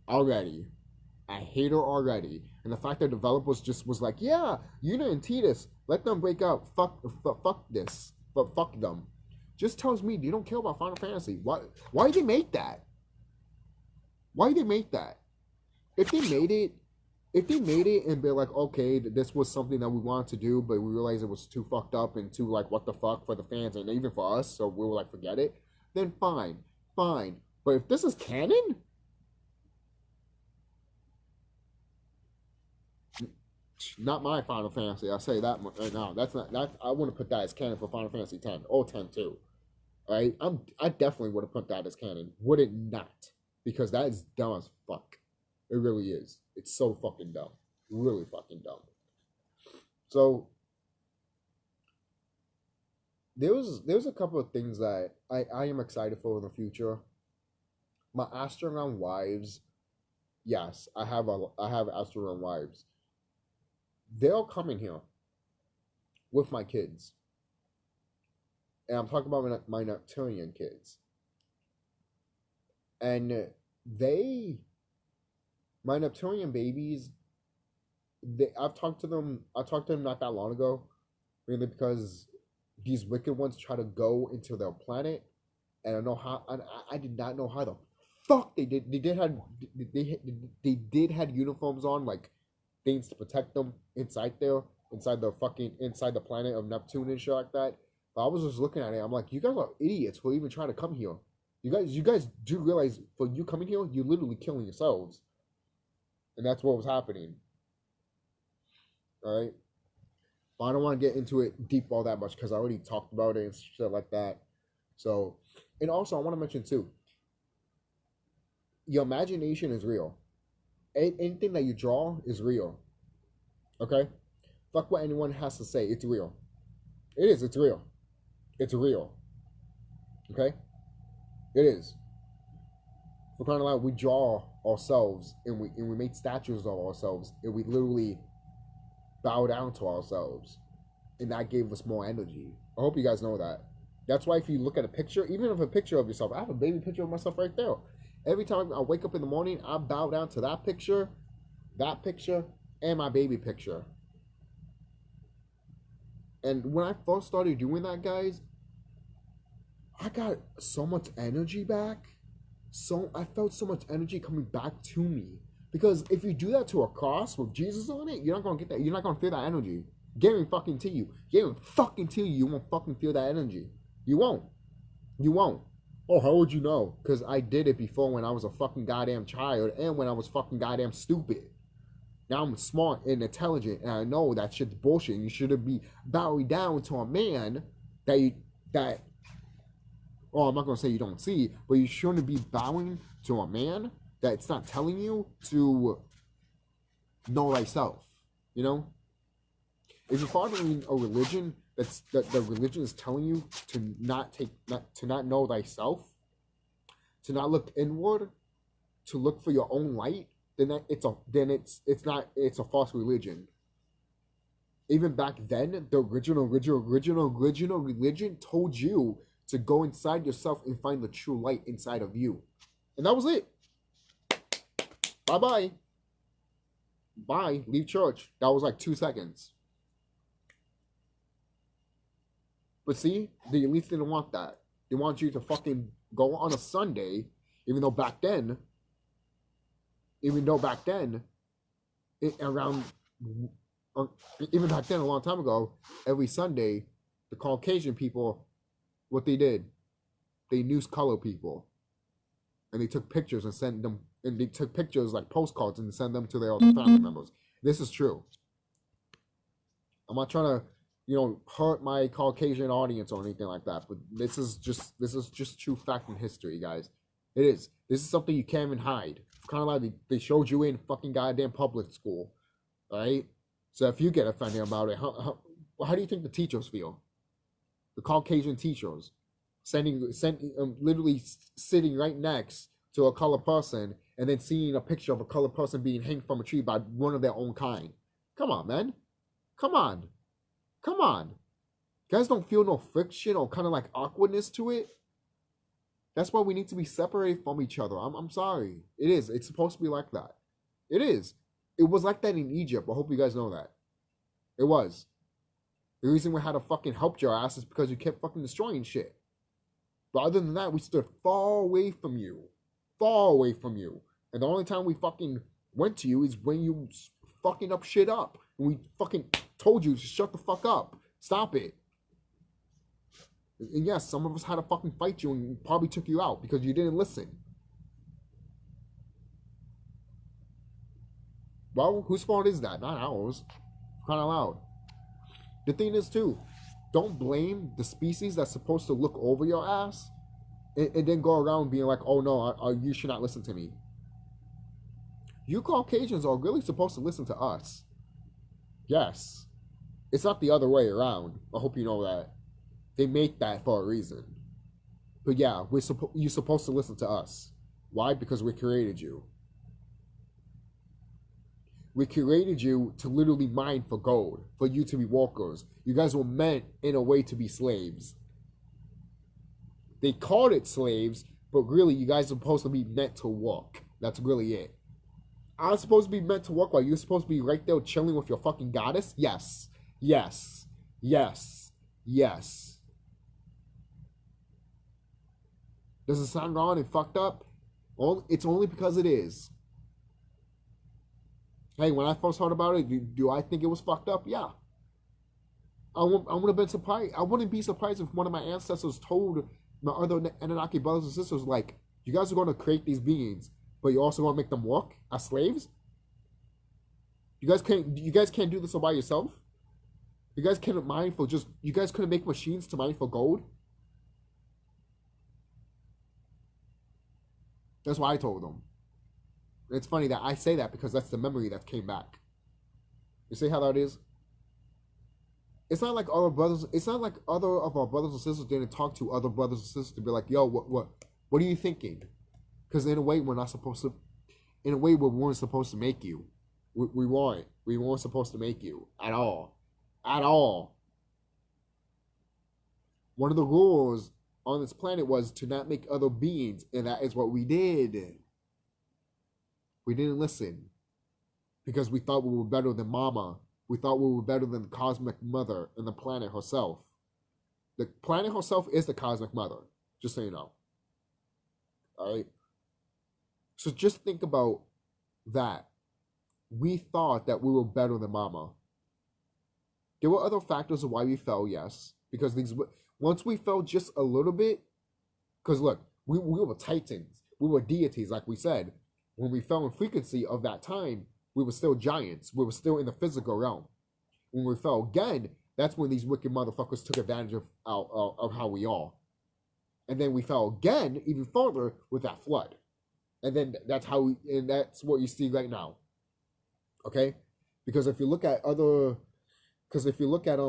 already. And the fact that developers just was like, yeah, Yuna and Tidus, let them break up. Fuck this. But fuck them. Just tells me you don't care about Final Fantasy. Why did they make that? If they made it and be like, okay, this was something that we wanted to do, but we realized it was too fucked up and too, like, what the fuck for the fans and even for us, so we were like, forget it, then fine. But if this is canon, not my Final Fantasy, I'll say that right now. I wouldn't put that as canon for Final Fantasy X, or 10 too. Right? I definitely would have put that as canon. Would it not? Because that is dumb as fuck. It really is. It's so fucking dumb. Really fucking dumb. So there's a couple of things that I am excited for in the future. My Astronaut wives, yes, I have Astronaut wives. They're coming here with my kids. And I'm talking about my Neptunian kids. And my Neptunian babies, I've talked to them not that long ago, really, because these wicked ones try to go into their planet, and I did not know how the fuck they did. They did have uniforms on, like things to protect them inside the planet of Neptune and shit like that. But I was just looking at it, I'm like, you guys are idiots for even trying to come here. You guys do realize for you coming here, you're literally killing yourselves. And that's what was happening. Alright? But I don't want to get into it deep all that much because I already talked about it and shit like that. So, and also I want to mention too, your imagination is real. Anything that you draw is real. Okay? Fuck what anyone has to say. It's real. It is. It's real. It's real. Okay? It is. For crying out loud, we draw ourselves and we make statues of ourselves and we literally bow down to ourselves, and that gave us more energy. I hope you guys know that. That's why if you look at a picture, even if a picture of yourself, I have a baby picture of myself right there. Every time I wake up in the morning, I bow down to that picture, and my baby picture. And when I first started doing that, guys, I got so much energy back. I felt so much energy coming back to me Because if you do that to a cross with Jesus on it, you're not gonna get that. You're not gonna feel that energy. Guarantee fucking to you. Guarantee fucking to you. You won't fucking feel that energy. You won't. You won't. Oh, how would you know? Because I did it before when I was a fucking goddamn child and when I was fucking goddamn stupid. Now I'm smart and intelligent, and I know that shit's bullshit. You shouldn't be bowing down to a man that. Oh, I'm not gonna say you don't see, but you shouldn't be bowing to a man that's not telling you to know thyself. You know, if you're following a religion that the religion is telling you to not know thyself, to not look inward, to look for your own light, then it's a false religion. Even back then, the original religion told you to go inside yourself and find the true light inside of you, and that was it. Bye. Leave church. That was like 2 seconds. But see, the elites didn't want that. They want you to fucking go on a Sunday, even though back then, even back then, a long time ago, every Sunday, the Caucasian people, what they did, they news color people, and they took pictures and sent them, and they took pictures like postcards and sent them to their family members. This is true. I'm not trying to, hurt my Caucasian audience or anything like that, but this is just true fact in history, guys. It is. This is something you can't even hide. It's kind of like they showed you in fucking goddamn public school, right? So if you get offended about it, how do you think the teachers feel? The Caucasian teachers literally sitting right next to a colored person and then seeing a picture of a colored person being hanged from a tree by one of their own kind. Come on, man. Come on. You guys don't feel no friction or kind of like awkwardness to it? That's why we need to be separated from each other. I'm sorry. It is. It's supposed to be like that. It is. It was like that in Egypt. I hope you guys know that. It was. The reason we had to fucking help your ass is because you kept fucking destroying shit. But other than that, we stood far away from you. Far away from you. And the only time we fucking went to you is when you fucking up shit up. And we fucking told you to shut the fuck up. Stop it. And yes, some of us had to fucking fight you and probably took you out because you didn't listen. Well, whose fault is that? Not ours. Kind of loud. The thing is, too, don't blame the species that's supposed to look over your ass and then go around being like, oh no, you should not listen to me. You Caucasians are really supposed to listen to us. Yes. It's not the other way around. I hope you know that. They make that for a reason. But yeah, you're supposed to listen to us. Why? Because we created you. We created you to literally mine for gold, for you to be workers. You guys were meant in a way to be slaves. They called it slaves, but really you guys are supposed to be meant to work. That's really it. I'm supposed to be meant to work while you're supposed to be right there chilling with your fucking goddess? Yes. Yes. Yes. Yes. Does it sound wrong and fucked up? It's only because it is. Hey, when I first heard about it, do I think it was fucked up? Yeah. I would have been surprised. I wouldn't be surprised if one of my ancestors told my other Anunnaki brothers and sisters, like, you guys are going to create these beings, but you're also going to make them work as slaves? You guys can't do this all by yourself? You guys can't mine for you guys couldn't make machines to mine for gold? That's what I told them. It's funny that I say that because that's the memory that came back. You see how that is? It's not like other brothers. It's not like other of our brothers and sisters didn't talk to other brothers and sisters to be like, "Yo, what are you thinking?" Because in a way, we're not supposed to. In a way, we weren't supposed to make you. We weren't. We weren't supposed to make you at all. At all. One of the rules on this planet was to not make other beings, and that is what we did. We didn't listen because we thought we were better than Mama. We thought we were better than the cosmic mother and the planet herself. The planet herself is the cosmic mother, just so you know. All right? So just think about that we thought that we were better than Mama. There were other factors of why we fell, yes, because these once we fell just a little bit, because look, we were titans, we were deities, like we said. When we fell in frequency of that time, we were still giants. We were still in the physical realm. When we fell again, that's when these wicked motherfuckers took advantage of how we are. And then we fell again, even further, with that flood. And then that's how we, and that's what you see right now. Okay? Because if you look at other, because if you look at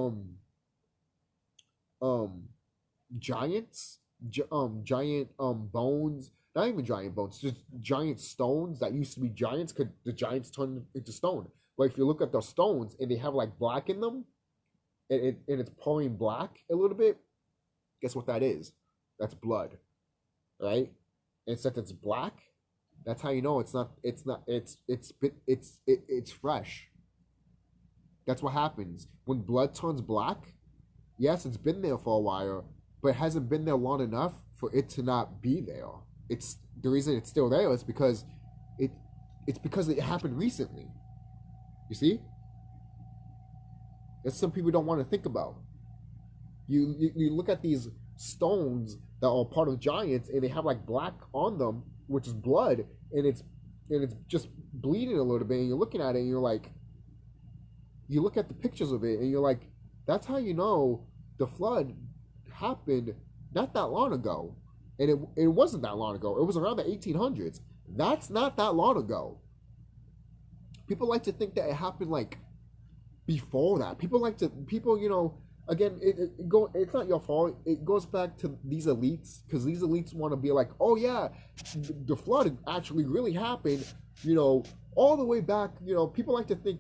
giants, giant bones, not even giant bones, just giant stones that used to be giants, could the giants turn into stone. But if you look at the stones and they have like black in them, and it's pouring black a little bit, guess what that is? That's blood, right? And since it's black, that's how you know it's fresh. That's what happens when blood turns black. Yes, it's been there for a while, but it hasn't been there long enough for it to not be there. It's the reason it's still there is because it's because it happened recently. You see? That's some people don't want to think about. You look at these stones that are part of giants and they have like black on them, which is blood, and it's just bleeding a little bit, and you're looking at it and you're like, you look at the pictures of it and you're like, that's how you know the flood happened not that long ago. And it wasn't that long ago. It was around the 1800s. That's not that long ago. People like to think that it happened like before that. People, you know, again, it's not your fault. It goes back to these elites, because these elites want to be like, oh yeah, the flood actually really happened, you know, all the way back. You know, people like to think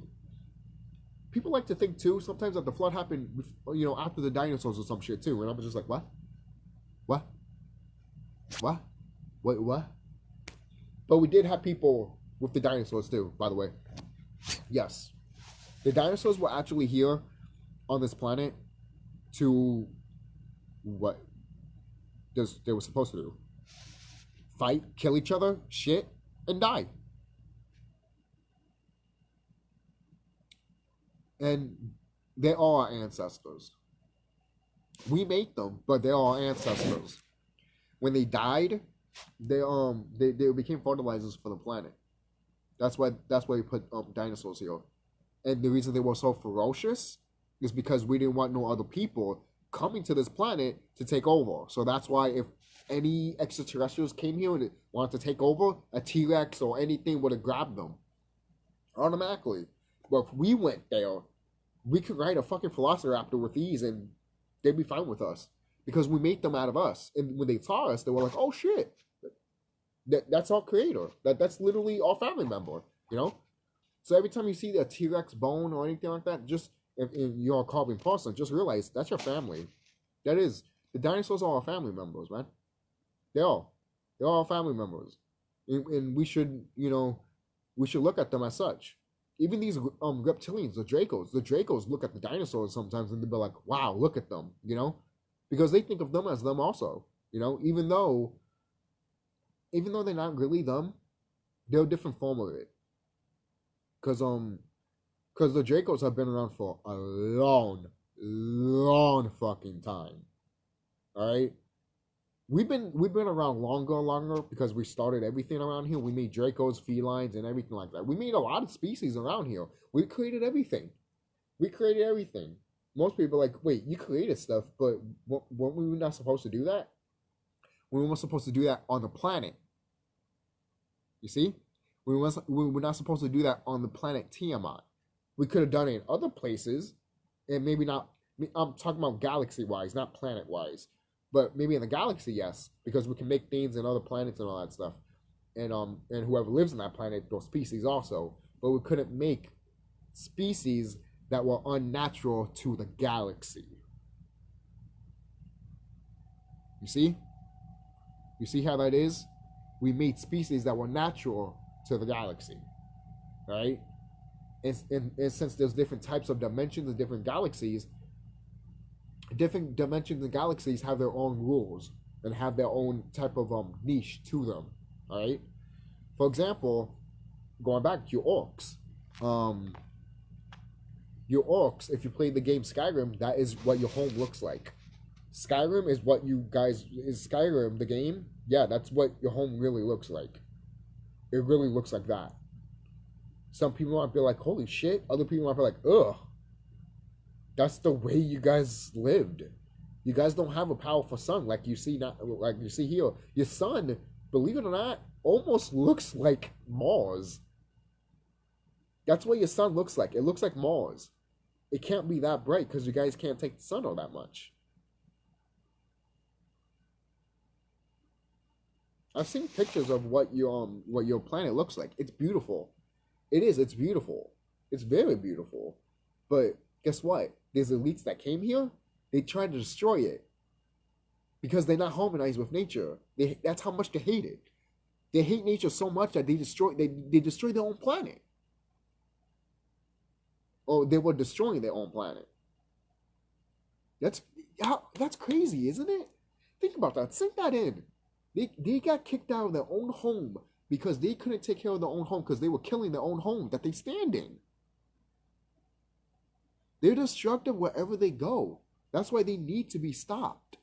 too sometimes that the flood happened, you know, after the dinosaurs or some shit too. And I'm just like, what? Wait, what? But we did have people with the dinosaurs too, by the way. Yes. The dinosaurs were actually here on this planet to what they were supposed to do. Fight, kill each other, shit, and die. And they are our ancestors. We made them, but they're our ancestors. When they died, they became fertilizers for the planet. That's why we put dinosaurs here. And the reason they were so ferocious is because we didn't want no other people coming to this planet to take over. So that's why if any extraterrestrials came here and wanted to take over, a T-Rex or anything would have grabbed them automatically. But if we went there, we could ride a fucking Velociraptor with ease and they'd be fine with us. Because we made them out of us. And when they saw us, they were like, oh shit. That's our creator. That's literally our family member, you know? So every time you see a T-Rex bone or anything like that, just if you're a carving person, just realize that's your family. That is, the dinosaurs are our family members, man. They're all our family members. And we should, you know, we should look at them as such. Even these reptilians, the Dracos look at the dinosaurs sometimes and they'll be like, wow, look at them, you know? Because they think of them as them also, you know, even though they're not really them, they're a different form of it. Because the Dracos have been around for a long fucking time. All right, we've been around longer because we started everything around here. We made Dracos, felines, and everything like that. We made a lot of species around here. We created everything. Most people are like, wait, you created stuff, but weren't we not supposed to do that? We weren't supposed to do that on the planet. You see? We were not supposed to do that on the planet Tiamat. We could have done it in other places, and maybe not. I'm talking about galaxy-wise, not planet-wise. But maybe in the galaxy, yes, because we can make things in other planets and all that stuff. And whoever lives on that planet, those species also. But we couldn't make species that were unnatural to the galaxy. You see? You see how that is? We made species that were natural to the galaxy. Right? And since there's different types of dimensions and different galaxies have their own rules and have their own type of niche to them. All right? For example, going back, your orcs. Your orcs, if you play the game Skyrim, that is what your home looks like. Skyrim is what you guys is Skyrim the game. Yeah, that's what your home really looks like. It really looks like that. Some people might be like, "Holy shit!" Other people might be like, "Ugh." That's the way you guys lived. You guys don't have a powerful sun like you see not like you see here. Your sun, believe it or not, almost looks like Mars. That's what your sun looks like. It looks like Mars. It can't be that bright because you guys can't take the sun all that much. I've seen pictures of what your planet looks like. It's beautiful. It is. It's beautiful. It's very beautiful. But guess what? There's elites that came here. They tried to destroy it because they're not harmonized with nature. That's how much they hate it. They hate nature so much that they destroy their own planet. Or they were destroying their own planet. That's crazy, isn't it? Think about that. Sink that in. They got kicked out of their own home because they couldn't take care of their own home because they were killing their own home that they stand in. They're destructive wherever they go. That's why they need to be stopped.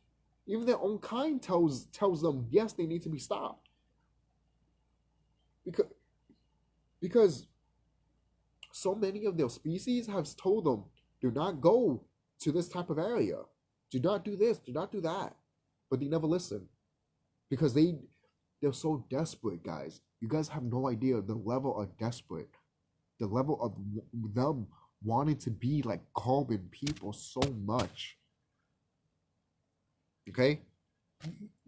Even their own kind tells them, yes, they need to be stopped. Because so many of their species have told them, do not go to this type of area. Do not do this, do not do that. But they never listen. Because they're so desperate, guys. You guys have no idea the level of desperate. The level of them wanting to be like carbon people so much. Okay?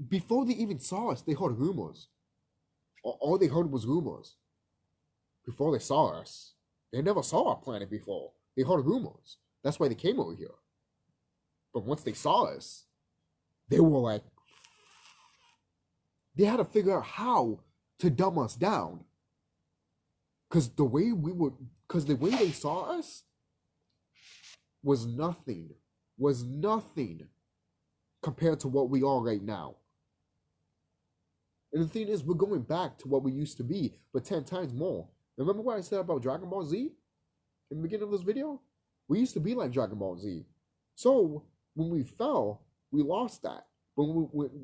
Before they even saw us, they heard rumors. All they heard was rumors. Before they saw us. They never saw our planet before. They heard rumors. That's why they came over here. But once they saw us, they were like, they had to figure out how to dumb us down. Because the way they saw us was nothing compared to what we are right now. And the thing is, we're going back to what we used to be, but 10 times more. Remember what I said about Dragon Ball Z in the beginning of this video? We used to be like Dragon Ball Z. So when we fell, we lost that. But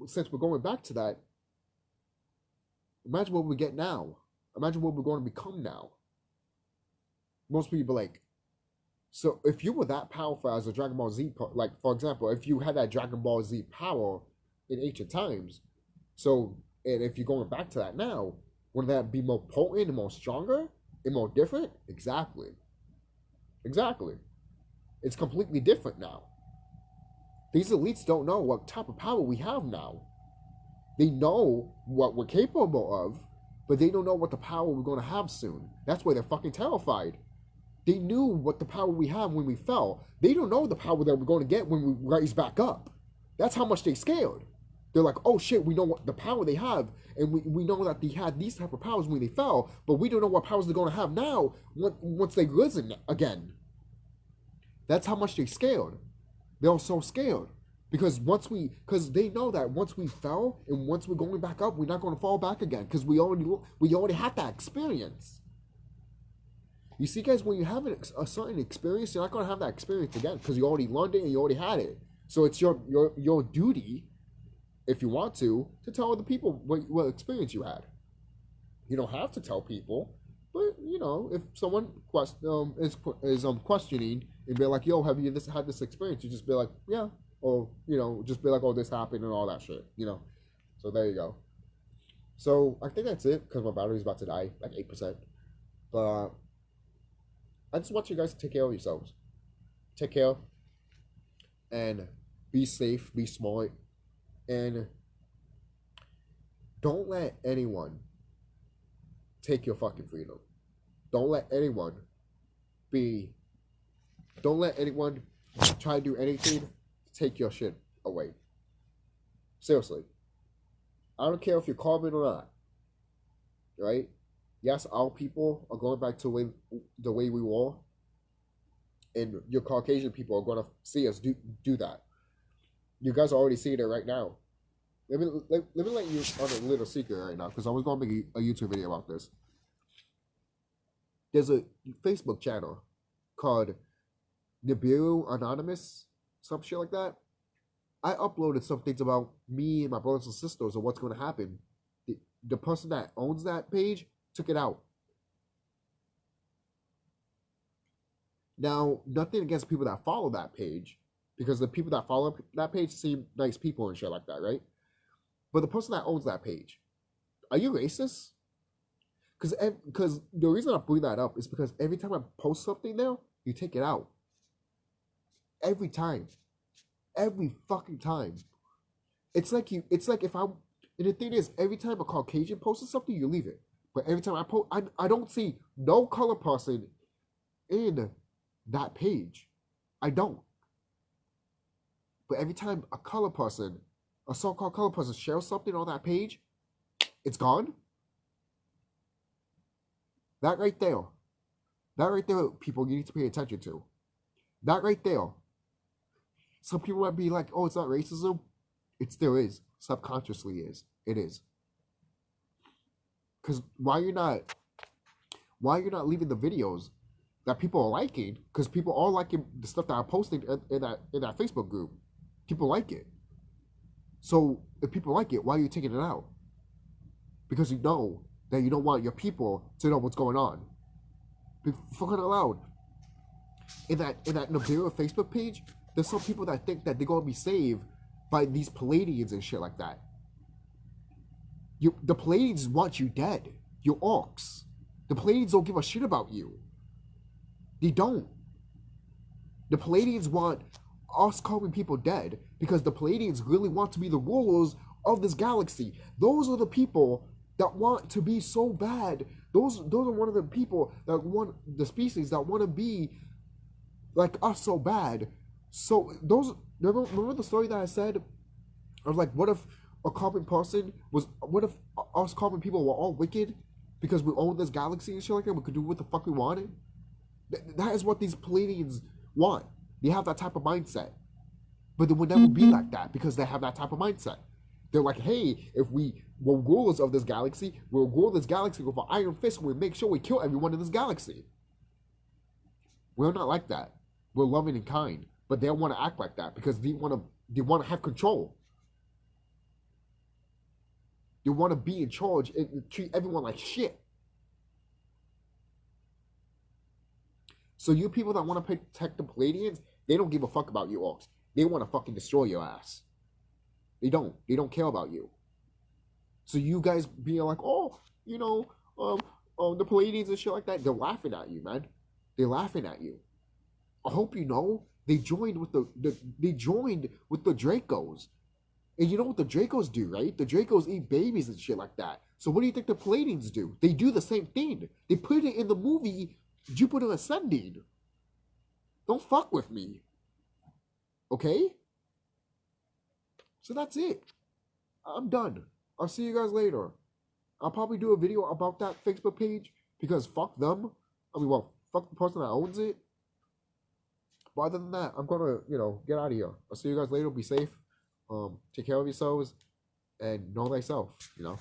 since we're going back to that, imagine what we get now. Imagine what we're going to become now. Most people are like, so if you were that powerful as a Dragon Ball Z, like for example, if you had that Dragon Ball Z power in ancient times, so, and if you're going back to that now, wouldn't that be more potent and more stronger and more different? Exactly. It's completely different now. These elites don't know what type of power we have now. They know what we're capable of, but they don't know what the power we're going to have soon. That's why they're fucking terrified. They knew what the power we have when we fell. They don't know the power that we're going to get when we rise back up. That's how much they scared. They're like, oh shit, we know what the power they have, and we know that they had these type of powers when they fell, but we don't know what powers they're going to have now once they risen again. That's how much they scared. They're so scared. Because they know that once we fell and once we're going back up, we're not going to fall back again because we already had that experience. You see, guys, when you have a certain experience, you're not going to have that experience again because you already learned it and you already had it. So it's your duty, if you want to tell other people what experience you had. You don't have to tell people, but if someone is questioning and be like, "Yo, have you had this experience?" You just be like, "Yeah." Or, just be like, oh, this happened and all that shit, So there you go. So I think that's it because my battery's about to die, like 8%. But I just want you guys to take care of yourselves. Take care and be safe, be smart, and don't let anyone take your fucking freedom. Don't let anyone try to do anything take your shit away. Seriously. I don't care if you're carbon or not. Right? Yes, our people are going back to the way we were. And your Caucasian people are going to see us do that. You guys are already seeing it right now. Let me let you on a little secret right now, because I was going to make a YouTube video about this. there's a Facebook channel called Nibiru Anonymous, some shit like that. I uploaded some things about me and my brothers and sisters and what's going to happen. The person that owns that page took it out. Now, nothing against people that follow that page, because the people that follow that page seem nice people and shit like that, right? But the person that owns that page, are you racist? Because the reason I bring that up is because every time I post something there, you take it out. Every time. Every fucking time. It's like if I, and the thing is, every time a Caucasian posts something, you leave it. But every time I post, I don't see no color person in that page. I don't. But every time a color person, a so-called color person shares something on that page, it's gone. That right there, people, you need to pay attention to. That right there. Some people might be like, oh, it's not racism. It still is. Subconsciously is. It is. Because why you're not leaving the videos that people are liking? Because people are liking the stuff that I'm posting in that Facebook group. People like it. So if people like it, why are you taking it out? Because you know that you don't want your people to know what's going on. Be fucking allowed. In that Nibiru Facebook page, there's some people that think that they're gonna be saved by these Palladians and shit like that. The Palladians want you dead. You're orcs. The Palladians don't give a shit about you. They don't. The Palladians want us common people dead because the Palladians really want to be the rulers of this galaxy. Those are the people that want to be so bad. Those are one of the people that want the species that want to be like us so bad. So those remember the story that I said of like, what if a common person was, what if us common people were all wicked because we own this galaxy and shit like that? We could do what the fuck we wanted. That is what these Palladians want. They have that type of mindset, but they would never be like that because they have that type of mindset. They're like, hey, if we were rulers of this galaxy, we'll rule this galaxy with an iron fist and we'll make sure we kill everyone in this galaxy. We're not like that. We're loving and kind. But they don't want to act like that because they want to have control. They want to be in charge and treat everyone like shit. So you people that want to protect the Palladians, they don't give a fuck about you orcs. They want to fucking destroy your ass. They don't. They don't care about you. So you guys being like, oh, you know, the Palladians and shit like that, they're laughing at you, man. They're laughing at you. I hope you know they joined with the Dracos. And you know what the Dracos do, right? The Dracos eat babies and shit like that. So what do you think the Palladians do? They do the same thing. They put it in the movie Jupiter Ascending. Don't fuck with me. Okay? So that's it. I'm done. I'll see you guys later. I'll probably do a video about that Facebook page because fuck them. I mean, well, fuck the person that owns it. But other than that, I'm gonna, get out of here. I'll see you guys later. Be safe. Take care of yourselves and know thyself, So.